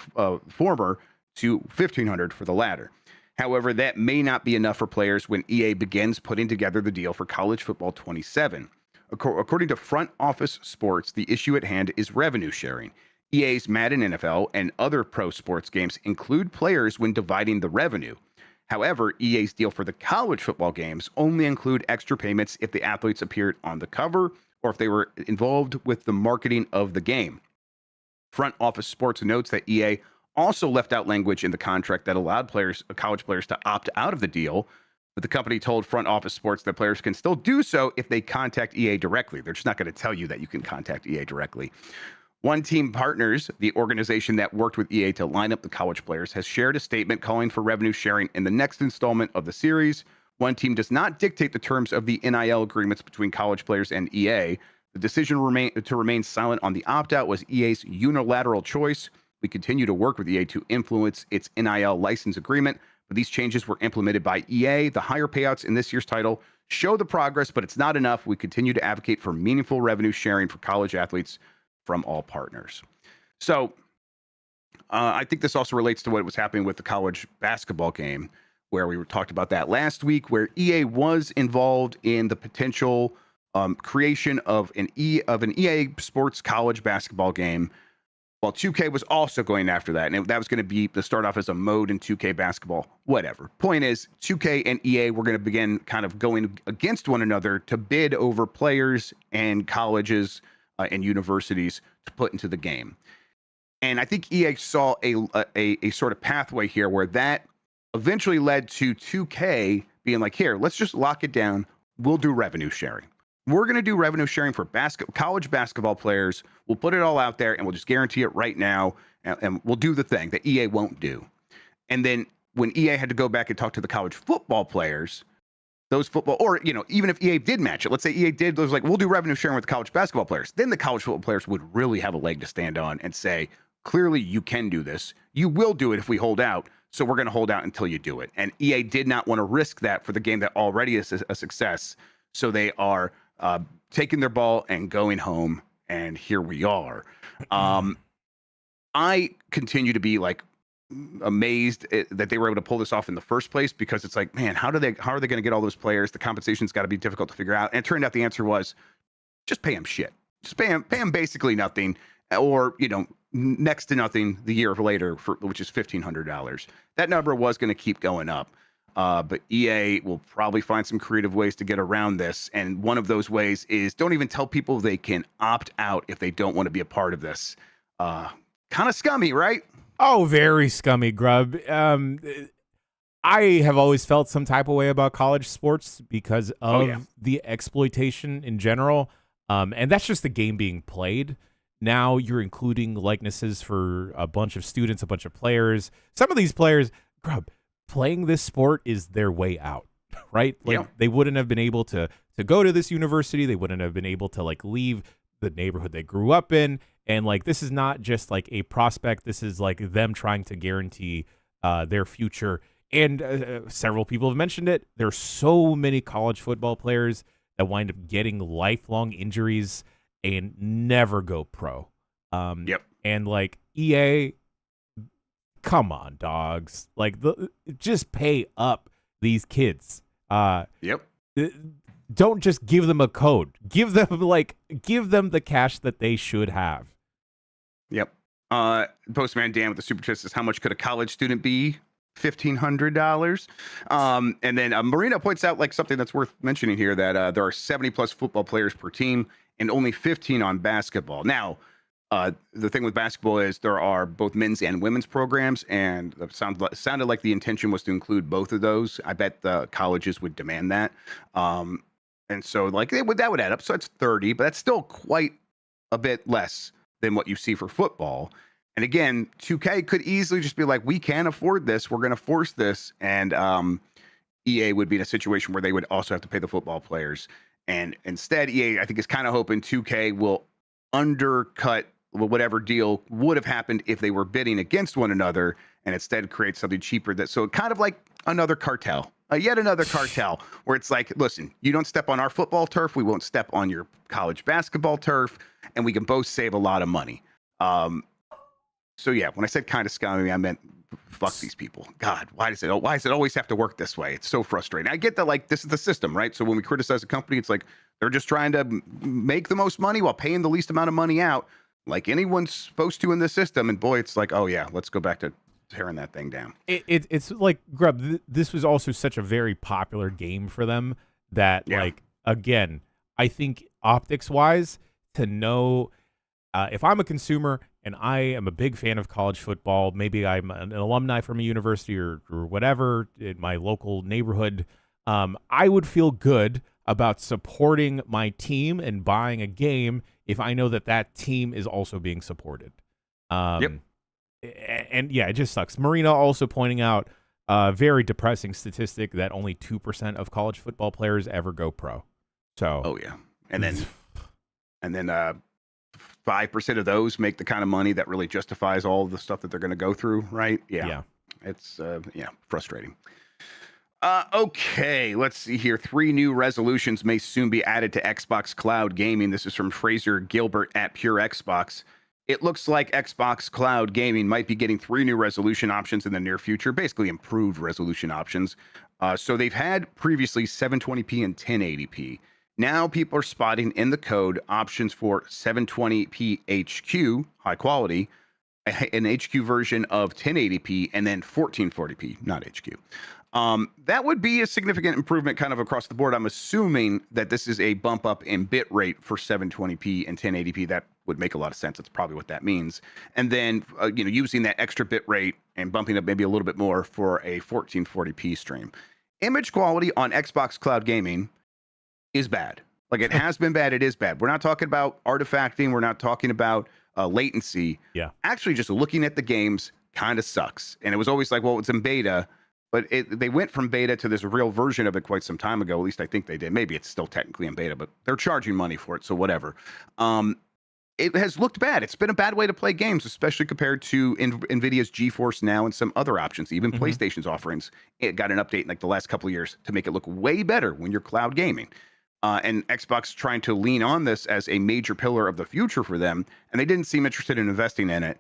former to $1,500 for the latter. However, that may not be enough for players when EA begins putting together the deal for College Football 27. According to Front Office Sports, the issue at hand is revenue sharing. EA's Madden NFL and other pro sports games include players when dividing the revenue. However, EA's deal for the college football games only include extra payments if the athletes appeared on the cover or if they were involved with the marketing of the game. Front Office Sports notes that EA also left out language in the contract that allowed college players to opt out of the deal, but the company told Front Office Sports that players can still do so if they contact EA directly. They're just not going to tell you that you can contact EA directly. One Team Partners, the organization that worked with EA to line up the college players, has shared a statement calling for revenue sharing in the next installment of the series. One Team does not dictate the terms of the NIL agreements between college players and EA. The decision to remain silent on the opt-out was EA's unilateral choice. We continue to work with EA to influence its NIL license agreement, but these changes were implemented by EA. The higher payouts in this year's title show the progress, but it's not enough. We continue to advocate for meaningful revenue sharing for college athletes from all partners. So I think this also relates to what was happening with the college basketball game, where we talked about that last week, where EA was involved in the potential creation of an EA Sports college basketball game. Well, 2K was also going after that, and that was going to be to start off as a mode in 2K basketball. Whatever. Point is, 2K and EA were going to begin kind of going against one another to bid over players and colleges and universities to put into the game. And I think EA saw a sort of pathway here where that eventually led to 2K being like, here, let's just lock it down. We'll do revenue sharing. We're going to do revenue sharing for college basketball players. We'll put it all out there and we'll just guarantee it right now. And we'll do the thing that EA won't do. And then when EA had to go back and talk to the college football players, those football, or, even if EA did match it, let's say EA was like, we'll do revenue sharing with the college basketball players. Then the college football players would really have a leg to stand on and say, clearly you can do this. You will do it if we hold out. So we're going to hold out until you do it. And EA did not want to risk that for the game that already is a success. So they are taking their ball and going home, and here we are. I continue to be like amazed that they were able to pull this off in the first place, because it's like, man, how are they going to get all those players? The compensation's got to be difficult to figure out. And it turned out the answer was just pay them shit. Just pay them basically nothing, or next to nothing the year later, which is $1,500. That number was going to keep going up. But EA will probably find some creative ways to get around this. And one of those ways is don't even tell people they can opt out if they don't want to be a part of this. Kind of scummy, right? Oh, very scummy, Grubb. I have always felt some type of way about college sports because of the exploitation in general. And that's just the game being played. Now you're including likenesses for a bunch of students, a bunch of players. Some of these players, Grubb, playing this sport is their way out, right? Like they wouldn't have been able to go to this university. They wouldn't have been able to like leave the neighborhood they grew up in. And like, this is not just like a prospect. This is like them trying to guarantee their future. And several people have mentioned it. There's so many college football players that wind up getting lifelong injuries and never go pro. And like EA, come on, dogs. Like, just pay up these kids. Don't just give them a code. Give them the cash that they should have. Postman Dan with the super chat says, how much could a college student be? $1,500. And then Marina points out like something that's worth mentioning here, that there are 70 plus football players per team and only 15 on basketball. Now, the thing with basketball is there are both men's and women's programs, and it sounded like the intention was to include both of those. I bet the colleges would demand that. And so like that would add up. So it's 30, but that's still quite a bit less than what you see for football. And again, 2K could easily just be like, we can't afford this. We're going to force this. And EA would be in a situation where they would also have to pay the football players. And instead, EA, I think, is kind of hoping 2K will undercut whatever deal would have happened if they were bidding against one another, and instead create something cheaper. So kind of like another cartel, yet another cartel, where it's like, listen, you don't step on our football turf, we won't step on your college basketball turf, and we can both save a lot of money. So yeah, when I said kind of scummy, I meant fuck these people. God, why does it always have to work this way? It's so frustrating. I get that, like, this is the system, right? So when we criticize a company, it's like they're just trying to make the most money while paying the least amount of money out, like anyone's supposed to in the system. And boy, it's like, oh yeah, let's go back to tearing that thing down. It's like, Grubb, this was also such a very popular game for them that, like, again, I think optics wise, to know if I'm a consumer and I am a big fan of college football, maybe I'm an alumni from a university or whatever in my local neighborhood, I would feel good about supporting my team and buying a game if I know that team is also being supported. And yeah, it just sucks. Marina also pointing out a very depressing statistic that only 2% of college football players ever go pro. So, oh yeah. And then 5% of those make the kind of money that really justifies all the stuff that they're going to go through, right? Yeah. It's frustrating. Okay, let's see here. 3 new resolutions may soon be added to Xbox Cloud Gaming. This is from Fraser Gilbert at Pure Xbox. It looks like Xbox Cloud Gaming might be getting 3 new resolution options in the near future, basically improved resolution options. So they've had previously 720p and 1080p. Now people are spotting in the code options for 720p HQ, high quality, an HQ version of 1080p, and then 1440p, not HQ. That would be a significant improvement kind of across the board. I'm assuming that this is a bump up in bit rate for 720p and 1080p. That would make a lot of sense. That's probably what that means. And then, using that extra bit rate and bumping up maybe a little bit more for a 1440p stream. Image quality on Xbox Cloud Gaming is bad. Like, it has been bad. It is bad. We're not talking about artifacting. We're not talking about latency. Yeah. Actually, just looking at the games kind of sucks. And it was always like, well, it's in beta. But they went from beta to this real version of it quite some time ago. At least I think they did. Maybe it's still technically in beta, but they're charging money for it, so whatever. It has looked bad. It's been a bad way to play games, especially compared to NVIDIA's GeForce Now and some other options. Even PlayStation's offerings, it got an update in like the last couple of years to make it look way better when you're cloud gaming. And Xbox trying to lean on this as a major pillar of the future for them, and they didn't seem interested in investing in it.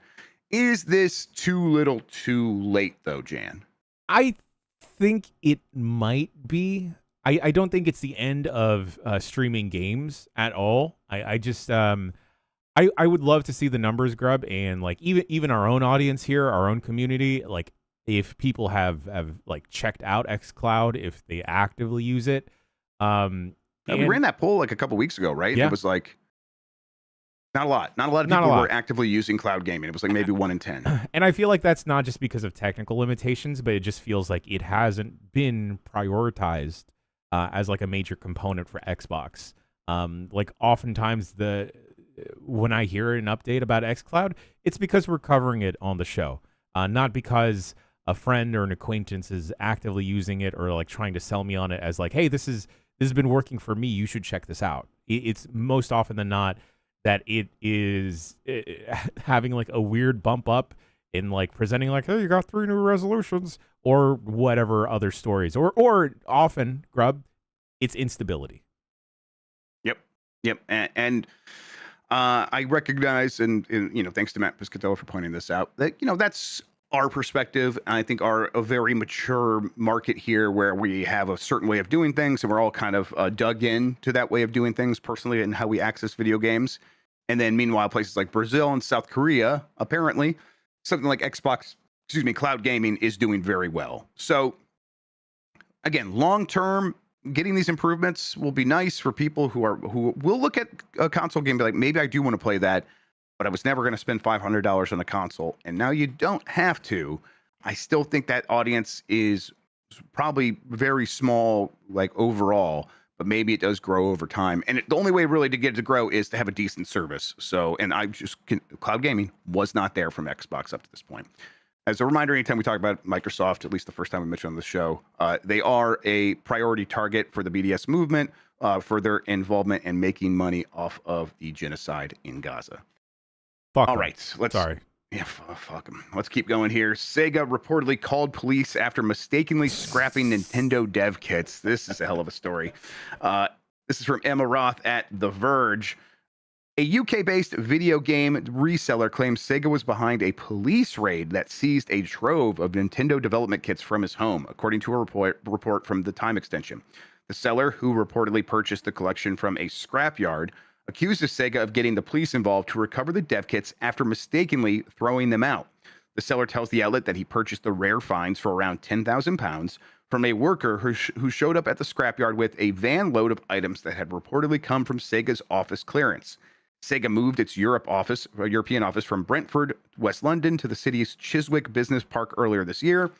Is this too little too late, though, Jan? I think it might be. I don't think it's the end of streaming games at all. I just I would love to see the numbers, Grubb, and like even our own audience here, our own community, like if people have like checked out xCloud, if they actively use it. We ran that poll like a couple weeks ago, right? Yeah. It was like not a lot. Not a lot of people were actively using cloud gaming. It was like maybe 1 in 10. And I feel like that's not just because of technical limitations, but it just feels like it hasn't been prioritized as like a major component for Xbox. Like oftentimes when I hear an update about xCloud, it's because we're covering it on the show, not because a friend or an acquaintance is actively using it or like trying to sell me on it as like, hey, this has been working for me. You should check this out. It's most often than not that it is having like a weird bump up in like presenting like, hey, you got 3 new resolutions or whatever other stories, or often, Grubb, it's instability. Yep. And I recognize, and thanks to Matt Piscatello for pointing this out, that that's our perspective. I think a very mature market here where we have a certain way of doing things, and we're all kind of dug in to that way of doing things personally and how we access video games. And then meanwhile, places like Brazil and South Korea, apparently something like cloud gaming is doing very well. So again, long term, getting these improvements will be nice for people who will look at a console game and be like, maybe I do want to play that, but I was never going to spend $500 on a console. And now you don't have to. I still think that audience is probably very small, like overall, but maybe it does grow over time. And the only way really to get it to grow is to have a decent service. So, and cloud gaming was not there from Xbox up to this point. As a reminder, anytime we talk about Microsoft, at least the first time we mentioned on the show, they are a priority target for the BDS movement for their involvement in making money off of the genocide in Gaza. Fuck All em. right, Sorry. Yeah, fuck them. Let's keep going here. Sega reportedly called police after mistakenly scrapping Nintendo dev kits. This is a hell of a story. This is from Emma Roth at The Verge. A UK-based video game reseller claims Sega was behind a police raid that seized a trove of Nintendo development kits from his home, according to a report from the Time Extension. The seller, who reportedly purchased the collection from a scrapyard, accuses Sega of getting the police involved to recover the dev kits after mistakenly throwing them out. The seller tells the outlet that he purchased the rare finds for around £10,000 from a worker who showed up at the scrapyard with a van load of items that had reportedly come from Sega's office clearance. Sega moved its European office from Brentford, West London, to the city's Chiswick Business Park earlier this year.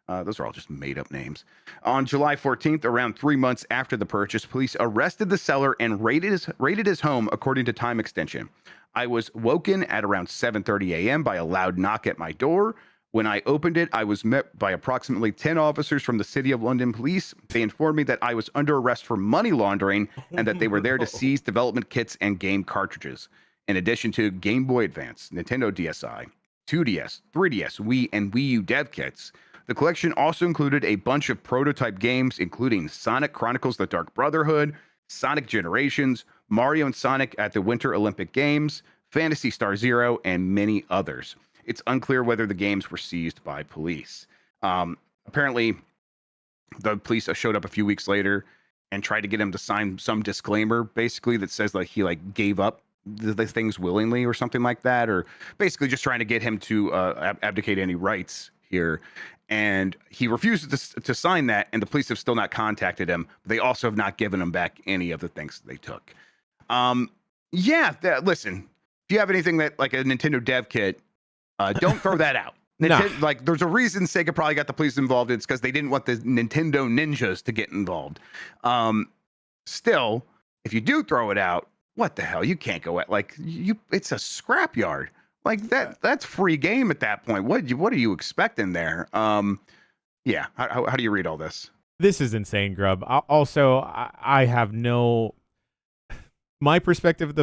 Those are all just made-up names. On July 14th, around 3 months after the purchase, police arrested the seller and raided his home, according to Time Extension. I was woken at around 7:30 a.m. by a loud knock at my door. When I opened it, I was met by approximately 10 officers from the City of London Police. They informed me that I was under arrest for money laundering and that they were there to seize development kits and game cartridges. In addition to Game Boy Advance, Nintendo DSi, 2DS, 3DS, Wii, and Wii U dev kits, the collection also included a bunch of prototype games, including Sonic Chronicles: The Dark Brotherhood, Sonic Generations, Mario and Sonic at the Winter Olympic Games, Phantasy Star Zero, and many others. It's unclear whether the games were seized by police. Apparently, the police showed up a few weeks later, and tried to get him to sign some disclaimer, basically, that says like he like gave up the things willingly or something like that, or basically just trying to get him to abdicate any rights here. And he refuses to sign that, and the police have still not contacted him. They also have not given him back any of the things they took. Yeah, listen, if you have anything that like a Nintendo dev kit, don't throw that out. Like, there's a reason Sega probably got the police involved. It's because they didn't want the Nintendo ninjas to get involved. Still, if you do throw it out, what the hell? You can't go at like you. It's a scrapyard. Like that's free game at that point. What are you expecting there? Yeah. How do you read all this? This is insane, Grubb. I have no. My perspective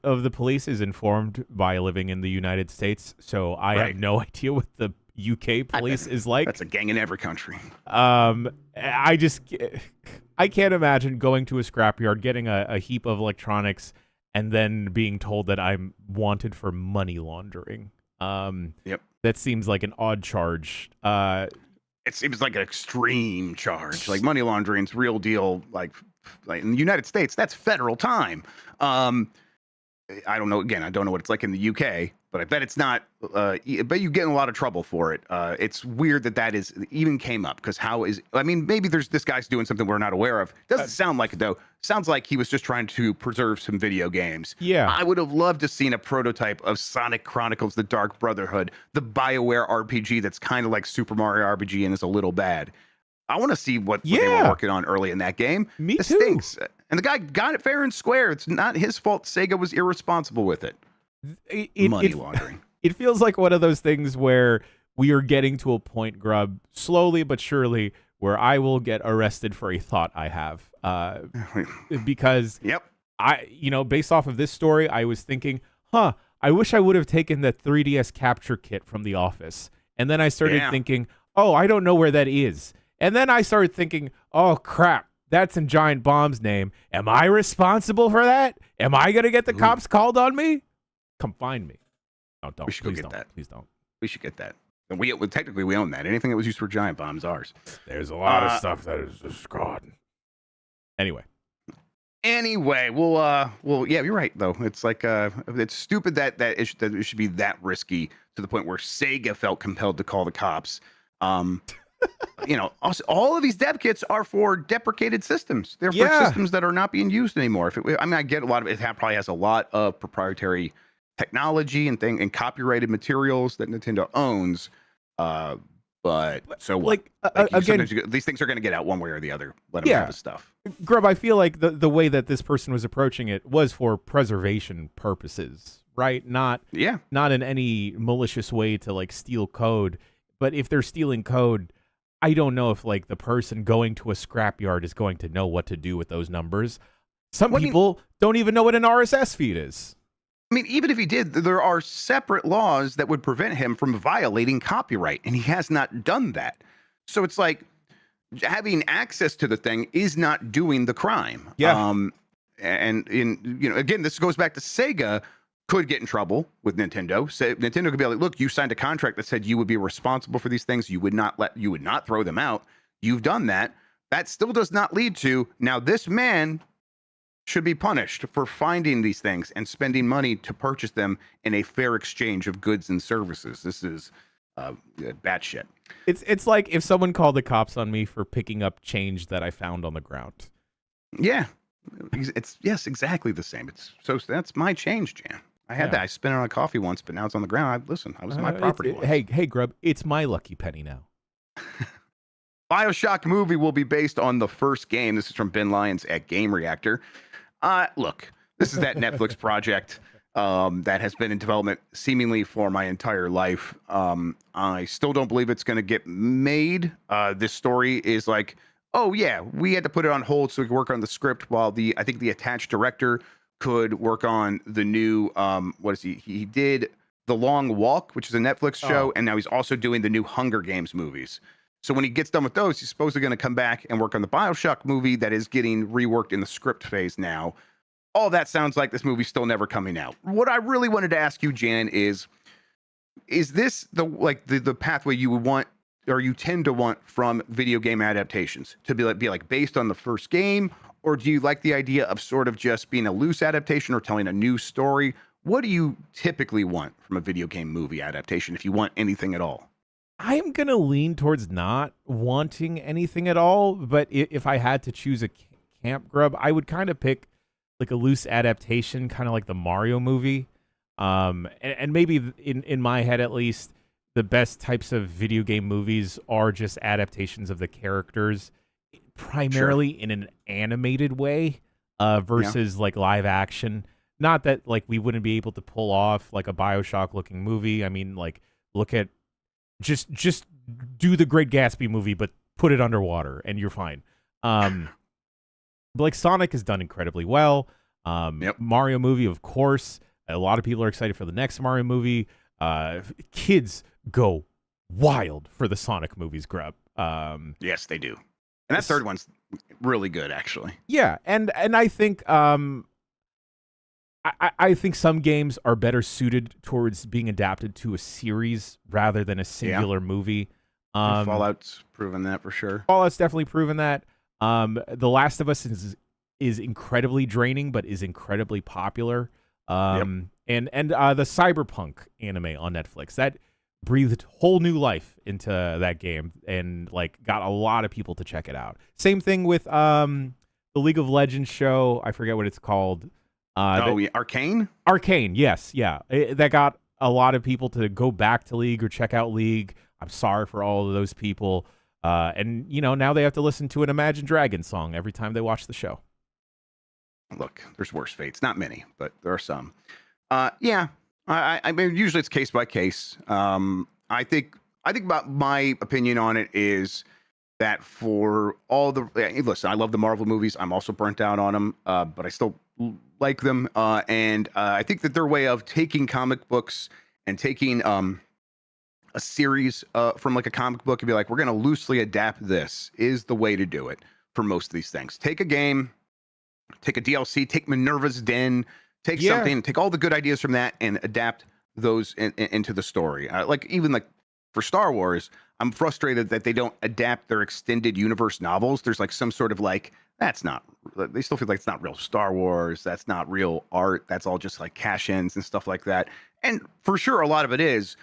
of the police is informed by living in the United States, so I have no idea what the UK police is like. That's a gang in every country. I can't imagine going to a scrapyard, getting a heap of electronics, and then being told that I'm wanted for money laundering. Yep. That seems like an odd charge. It seems like an extreme charge. Like money laundering's real deal. Like in the United States, that's federal time. I don't know. Again, I don't know what it's like in the UK, but I bet it's not. But you get in a lot of trouble for it. It's weird that is even came up, because maybe this guy's doing something we're not aware of. Doesn't sound like it though. Sounds like he was just trying to preserve some video games. Yeah, I would have loved to seen a prototype of Sonic Chronicles: The Dark Brotherhood, the BioWare RPG that's kind of like Super Mario RPG and is a little bad. I want to see what they were working on early in that game. Me this too. Stinks. And the guy got it fair and square. It's not his fault. Sega was irresponsible with it. Money laundering. It feels like one of those things where we are getting to a point, Grubb, slowly but surely, where I will get arrested for a thought I have. Because based off of this story, I was thinking, I wish I would have taken that 3DS capture kit from the office. And then I started thinking, I don't know where that is. And then I started thinking, oh, crap, that's in Giant Bomb's name. Am I responsible for that? Am I going to get the cops called on me? Come find me. No, don't. We should go get that. Please don't. We should get that. And technically, we own that. Anything that was used for Giant Bomb is ours. There's a lot of stuff that is just gone. Anyway, well, yeah, you're right, though. It's like, it's stupid that it should be that risky to the point where Sega felt compelled to call the cops. Also, all of these dev kits are for deprecated systems. They're for systems that are not being used anymore. I get a lot of it. Probably has a lot of proprietary technology and copyrighted materials that Nintendo owns. But so what? Again, these things are going to get out one way or the other. Let them have the stuff. Grubb, I feel like the way that this person was approaching it was for preservation purposes, right? Not in any malicious way to like steal code. But if they're stealing code, I don't know if like the person going to a scrapyard is going to know what to do with those numbers. Some people don't even know what an RSS feed is. I mean, even if he did, there are separate laws that would prevent him from violating copyright, and he has not done that. So it's like having access to the thing is not doing the crime. Yeah. Again, this goes back to Sega could get in trouble with Nintendo. Nintendo could be like, look, you signed a contract that said you would be responsible for these things. You would not throw them out. You've done that. That still does not lead to, now this man should be punished for finding these things and spending money to purchase them in a fair exchange of goods and services. This is batshit. It's like if someone called the cops on me for picking up change that I found on the ground. Yeah, it's exactly the same. That's my change, Jan. I had that. I spent it on a coffee once, but now it's on the ground. I was my property. Hey, Grubb, it's my lucky penny now. Bioshock movie will be based on the first game. This is from Ben Lyons at Game Reactor. Look, this is that Netflix project that has been in development seemingly for my entire life. I still don't believe it's going to get made. This story is like, oh yeah, we had to put it on hold so we could work on the script while I think the attached director could work on the new, he did The Long Walk, which is a Netflix show, and now he's also doing the new Hunger Games movies. So when he gets done with those, he's supposedly going to come back and work on the Bioshock movie that is getting reworked in the script phase now. All that sounds like this movie's still never coming out. What I really wanted to ask you, Jan, is this the pathway you would want, or you tend to want from video game adaptations, to be like based on the first game, or do you like the idea of sort of just being a loose adaptation or telling a new story? What do you typically want from a video game movie adaptation, if you want anything at all? I'm gonna lean towards not wanting anything at all, but if I had to choose a camp grub, I would kind of pick like a loose adaptation, kind of like the Mario movie. And maybe in my head at least, the best types of video game movies are just adaptations of the characters, primarily in an animated way, versus like live action. Not that like we wouldn't be able to pull off like a Bioshock looking movie. I mean, like look at just do the Great Gatsby movie, but put it underwater and you're fine. But like Sonic has done incredibly well. Mario movie, of course. A lot of people are excited for the next Mario movie. Kids go wild for the Sonic movies, Grub. Yes, they do. And that third one's really good, actually. Yeah, and I think I think some games are better suited towards being adapted to a series rather than a singular movie. Fallout's proven that for sure. Fallout's definitely proven that. The Last of Us is incredibly draining, but is incredibly popular. And the Cyberpunk anime on Netflix that breathed whole new life into that game and like got a lot of people to check it out. Same thing with the League of Legends show. I forget what it's called. Arcane? Arcane, yes, yeah. That got a lot of people to go back to League or check out League. I'm sorry for all of those people. And, now they have to listen to an Imagine Dragons song every time they watch the show. Look, there's worse fates. Not many, but there are some. I mean, usually it's case by case. I think about my opinion on it is that for all the listen, I love the Marvel movies. I'm also burnt out on them, but I still like them. And I think that their way of taking comic books and taking a series from like a comic book and be like, we're going to loosely adapt this is the way to do it for most of these things. Take a game, take a DLC, take Minerva's Den, take something, take all the good ideas from that and adapt those into the story. Like even like for Star Wars, I'm frustrated that they don't adapt their extended universe novels. There's like some sort of like, they still feel like it's not real Star Wars. That's not real art. That's all just like cash-ins and stuff like that. And for sure, a lot of it is,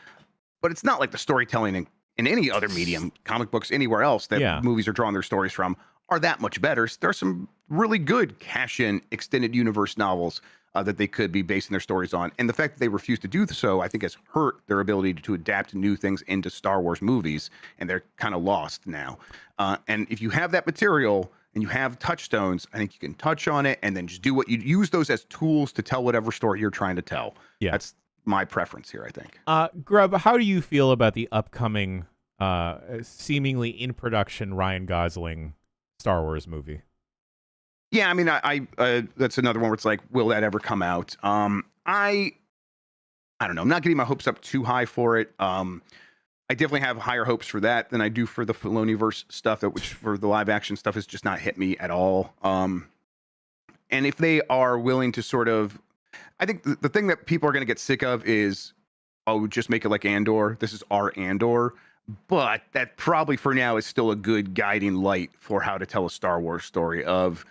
but it's not like the storytelling in any other medium, comic books, anywhere else that movies are drawing their stories from are that much better. There's some really good cash-in extended universe novels that they could be basing their stories on. And the fact that they refuse to do so, I think, has hurt their ability to adapt new things into Star Wars movies, and they're kind of lost now. And if you have that material and you have touchstones, I think you can touch on it and then just do what you use those as tools to tell whatever story you're trying to tell. Yeah. That's my preference here, I think. Grubb, how do you feel about the upcoming, seemingly in production Ryan Gosling Star Wars movie? Yeah, I mean, I that's another one where it's like, will that ever come out? I don't know. I'm not getting my hopes up too high for it. I definitely have higher hopes for that than I do for the Filoniverse stuff, which for the live action stuff has just not hit me at all. And if they are willing to sort of, I think the thing that people are going to get sick of is, just make it like Andor. This is our Andor. But that probably for now is still a good guiding light for how to tell a Star Wars story of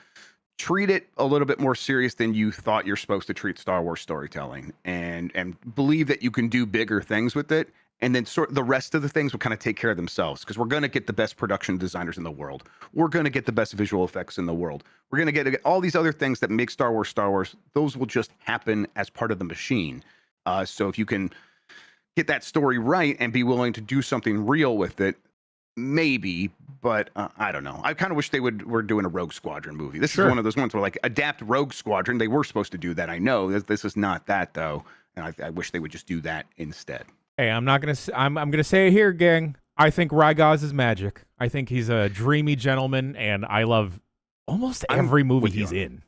treat it a little bit more serious than you thought you're supposed to treat Star Wars storytelling and believe that you can do bigger things with it. And then the rest of the things will kind of take care of themselves because we're going to get the best production designers in the world. We're going to get the best visual effects in the world. We're going to get all these other things that make Star Wars Star Wars. Those will just happen as part of the machine. So if you can get that story right and be willing to do something real with it, maybe, but I don't know. I kind of wish were doing a Rogue Squadron movie. This is one of those ones where like adapt Rogue Squadron. They were supposed to do that. I know this is not that though, and I wish they would just do that instead. Hey, I'm gonna say it here, gang. I think Rygoz is magic. I think he's a dreamy gentleman, and I love almost every movie he's in.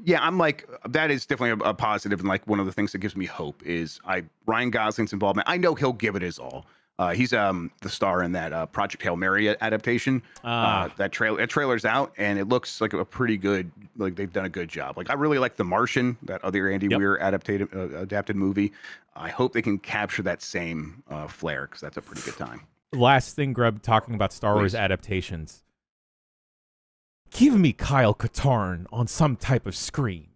Yeah, I'm like, that is definitely a positive, and like one of the things that gives me hope is Ryan Gosling's involvement. I know he'll give it his all. He's the star in that Project Hail Mary adaptation. That trailer's out, and it looks like a pretty good. Like they've done a good job. Like I really like The Martian, that other Andy Weir adapted movie. I hope they can capture that same flair because that's a pretty good time. Last thing, Grubb, talking about Star Wars adaptations. Give me Kyle Katarn on some type of screen.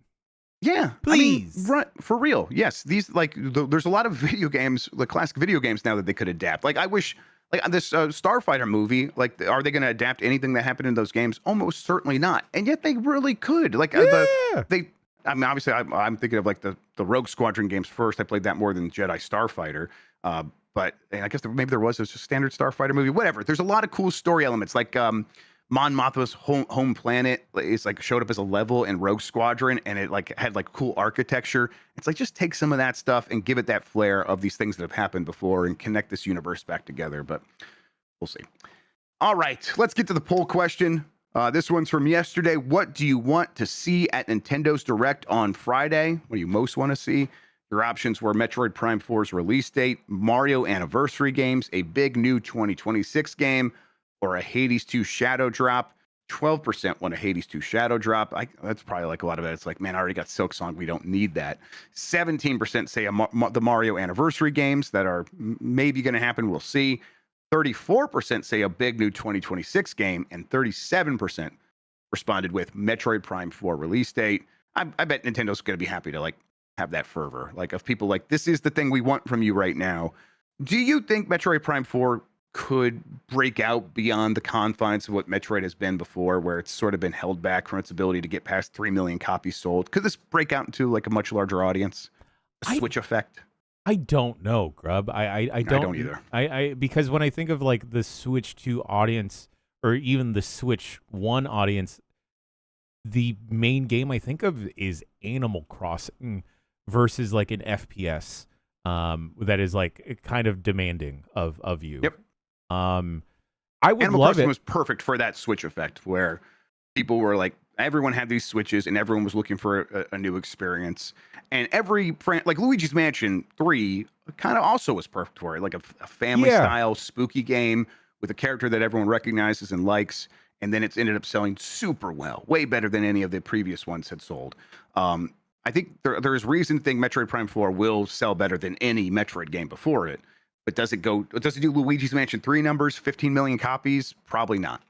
Yeah, please. I mean, right, for real. Yes, these there's a lot of video games, like classic video games now that they could adapt. Like I wish, like this Starfighter movie, like are they going to adapt anything that happened in those games? Almost certainly not. And yet they really could. Like Yeah. I mean, obviously I'm thinking of like the Rogue Squadron games first. I played that more than Jedi Starfighter. But and I guess maybe there was just a standard Starfighter movie. Whatever. There's a lot of cool story elements, like Mon Mothma's home planet is like showed up as a level in Rogue Squadron, and it like had like cool architecture. It's like just take some of that stuff and give it that flair of these things that have happened before and connect this universe back together. But we'll see. All right, let's get to the poll question. This one's from yesterday. What do you want to see at Nintendo's Direct on Friday? What do you most want to see? Your options were Metroid Prime 4's release date, Mario anniversary games, a big new 2026 game, or a Hades 2 Shadow Drop. 12% want a Hades 2 Shadow Drop. That's probably like a lot of it. It's like, man, I already got Silksong. We don't need that. 17% say the Mario anniversary games that are maybe going to happen. We'll see. 34% say a big new 2026 game, and 37% responded with Metroid Prime 4 release date. I bet Nintendo's going to be happy to like have that fervor. Like of people like, this is the thing we want from you right now. Do you think Metroid Prime 4 could break out beyond the confines of what Metroid has been before, where it's sort of been held back from its ability to get past 3 million copies sold? Could this break out into like a much larger audience? A Switch effect? I don't know, Grubb. I don't either. I because when I think of like the Switch 2 audience or even the Switch 1 audience, the main game I think of is Animal Crossing versus like an FPS that is like kind of demanding of you. Yep. I would Animal love Crossing it. was perfect for that Switch effect, where people were like, everyone had these Switches and everyone was looking for a new experience. And every like Luigi's Mansion 3 kind of also was perfect for it, like a family style spooky game with a character that everyone recognizes and likes. And then it's ended up selling super well, way better than any of the previous ones had sold. I think there is reason to think Metroid Prime 4 will sell better than any Metroid game before it. But does it do Luigi's Mansion 3 numbers, 15 million copies? Probably not.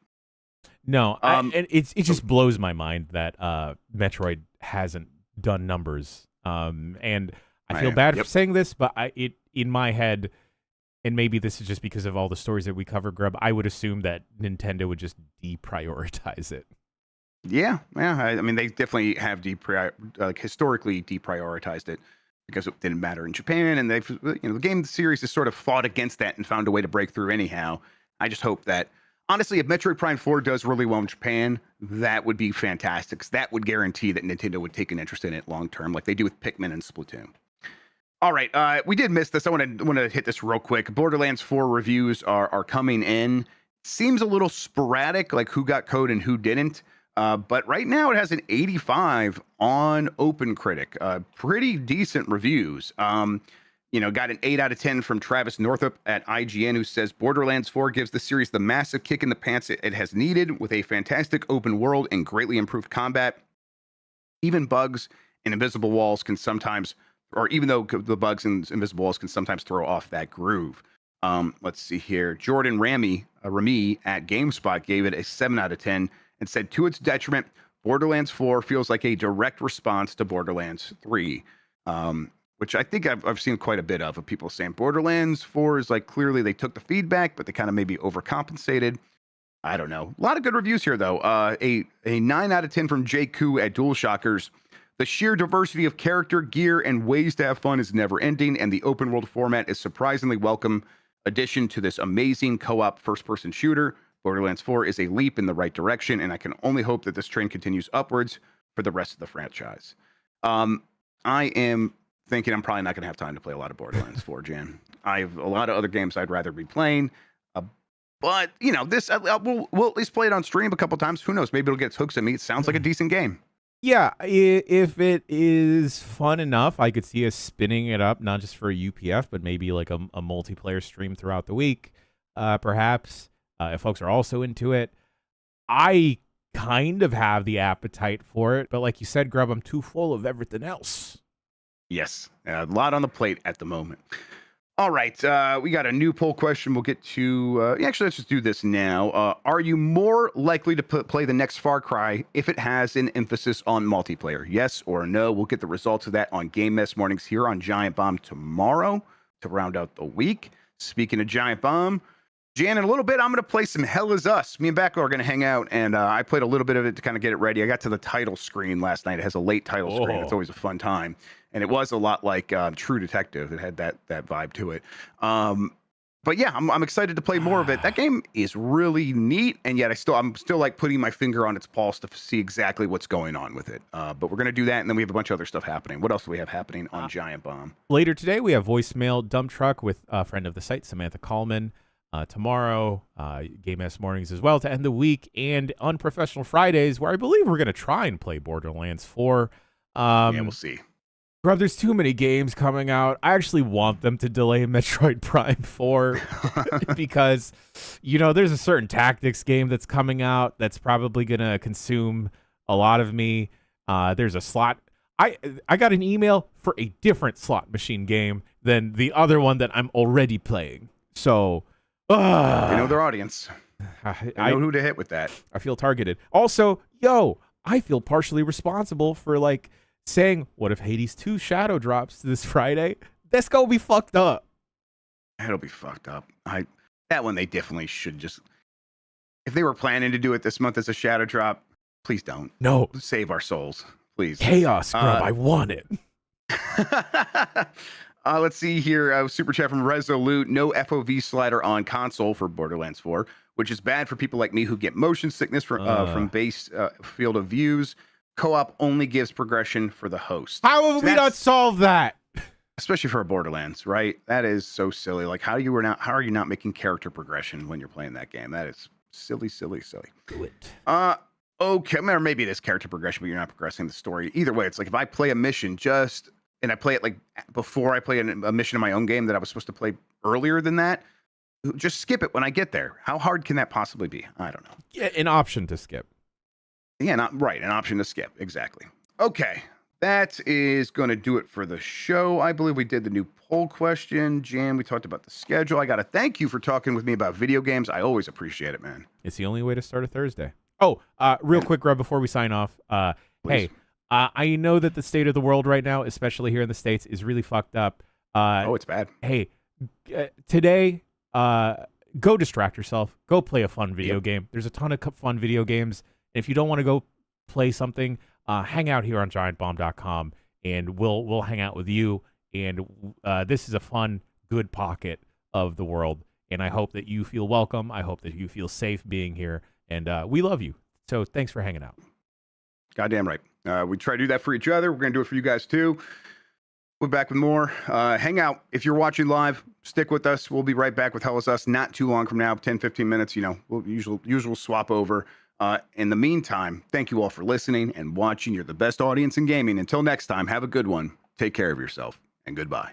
No, and it just blows my mind that Metroid hasn't done numbers. And I feel bad for saying this, but in my head, and maybe this is just because of all the stories that we cover, Grubb, I would assume that Nintendo would just deprioritize it. Yeah. I mean, they definitely have historically deprioritized it because it didn't matter in Japan, and they've, the game series has sort of fought against that and found a way to break through anyhow. I just hope that, honestly, if Metroid Prime 4 does really well in Japan, that would be fantastic. That would guarantee that Nintendo would take an interest in it long term, like they do with Pikmin and Splatoon. All right, we did miss this. I want to hit this real quick. Borderlands 4 reviews are coming in. Seems a little sporadic, like who got code and who didn't. But right now it has an 85 on OpenCritic. Pretty decent reviews. Got an 8 out of 10 from Travis Northup at IGN, who says Borderlands 4 gives the series the massive kick in the pants it has needed, with a fantastic open world and greatly improved combat. Even bugs and invisible walls can sometimes, or even though the bugs and invisible walls can sometimes throw off that groove. Let's see here. Jordan Ramy at GameSpot gave it a 7 out of 10 and said, to its detriment, Borderlands 4 feels like a direct response to Borderlands 3, which I think I've seen quite a bit of people saying Borderlands 4 is like, clearly they took the feedback, but they kind of maybe overcompensated. I don't know. A lot of good reviews here, though. A 9 out of 10 from Jay Koo at DualShockers. The sheer diversity of character, gear, and ways to have fun is never ending, and the open world format is surprisingly welcome addition to this amazing co-op first-person shooter. Borderlands 4 is a leap in the right direction, and I can only hope that this trend continues upwards for the rest of the franchise. I am thinking I'm probably not going to have time to play a lot of Borderlands 4, Jan. I have a lot of other games I'd rather be playing. But, this, we'll at least play it on stream a couple times. Who knows? Maybe it'll get its hooks in me. It sounds like a decent game. Yeah, if it is fun enough, I could see us spinning it up, not just for a UPF, but maybe like a multiplayer stream throughout the week, perhaps. If folks are also into it, I kind of have the appetite for it. But like you said, Grubb, I'm too full of everything else. Yes, a lot on the plate at the moment. All right, we got a new poll question. We'll get to. Actually, let's just do this now. Are you more likely to play the next Far Cry if it has an emphasis on multiplayer? Yes or no? We'll get the results of that on Game Mess Mornings here on Giant Bomb tomorrow to round out the week. Speaking of Giant Bomb, Jan, in a little bit, I'm going to play some Hell Is Us. Me and Becco are going to hang out, and I played a little bit of it to kind of get it ready. I got to the title screen last night. It has a late title screen. It's always a fun time. And it was a lot like True Detective. It had that vibe to it. But yeah, I'm excited to play more of it. That game is really neat, and yet I'm still like putting my finger on its pulse to see exactly what's going on with it. But we're gonna do that, and then we have a bunch of other stuff happening. What else do we have happening on Giant Bomb? Later today, we have voicemail dump truck with a friend of the site, Samantha Coleman. Tomorrow, Game S Mornings as well to end the week, and Unprofessional Fridays, where I believe we're gonna try and play Borderlands 4. Yeah, we'll see. Rob, there's too many games coming out. I actually want them to delay Metroid Prime 4 because, there's a certain tactics game that's coming out that's probably going to consume a lot of me. There's a slot. I got an email for a different slot machine game than the other one that I'm already playing. So, they know their audience. They know who to hit with that. I feel targeted. Also, I feel partially responsible for, saying, what if Hades 2 Shadow drops this Friday? That's gonna be fucked up. That'll be fucked up. That one they definitely should just. If they were planning to do it this month as a Shadow drop, please don't. No. Save our souls, please. Chaos, Grubb. I want it. Let's see here. Super chat from Resolute. No FOV slider on console for Borderlands 4, which is bad for people like me who get motion sickness from base field of views. Co-op only gives progression for the host. How have we not solved that? Especially for a Borderlands, right? That is so silly. Like, how are you not making character progression when you're playing that game? That is silly. Do it. Okay, or maybe it is character progression, but you're not progressing the story. Either way, it's like if I play a mission and I play it like before I play a mission in my own game that I was supposed to play earlier than that, just skip it when I get there. How hard can that possibly be? I don't know. Yeah, an option to skip. Yeah, an option to skip. Exactly. Okay, that is going to do it for the show. I believe we did the new poll question. Jan, we talked about the schedule. I got to thank you for talking with me about video games. I always appreciate it, man. It's the only way to start a Thursday. Oh, real quick, Rob, before we sign off. Hey, I know that the state of the world right now, especially here in the States, is really fucked up. It's bad. Hey, today, go distract yourself. Go play a fun video game. There's a ton of fun video games. If you don't want to go play something, hang out here on giantbomb.com, and we'll hang out with you. And this is a fun, good pocket of the world. And I hope that you feel welcome. I hope that you feel safe being here. And we love you. So thanks for hanging out. Goddamn right. We try to do that for each other. We're going to do it for you guys, too. We're back with more. Hang out. If you're watching live, stick with us. We'll be right back with Hell Is Us not too long from now, 10, 15 minutes. We'll usual swap over. In the meantime, thank you all for listening and watching. You're the best audience in gaming. Until next time, have a good one. Take care of yourself, and goodbye.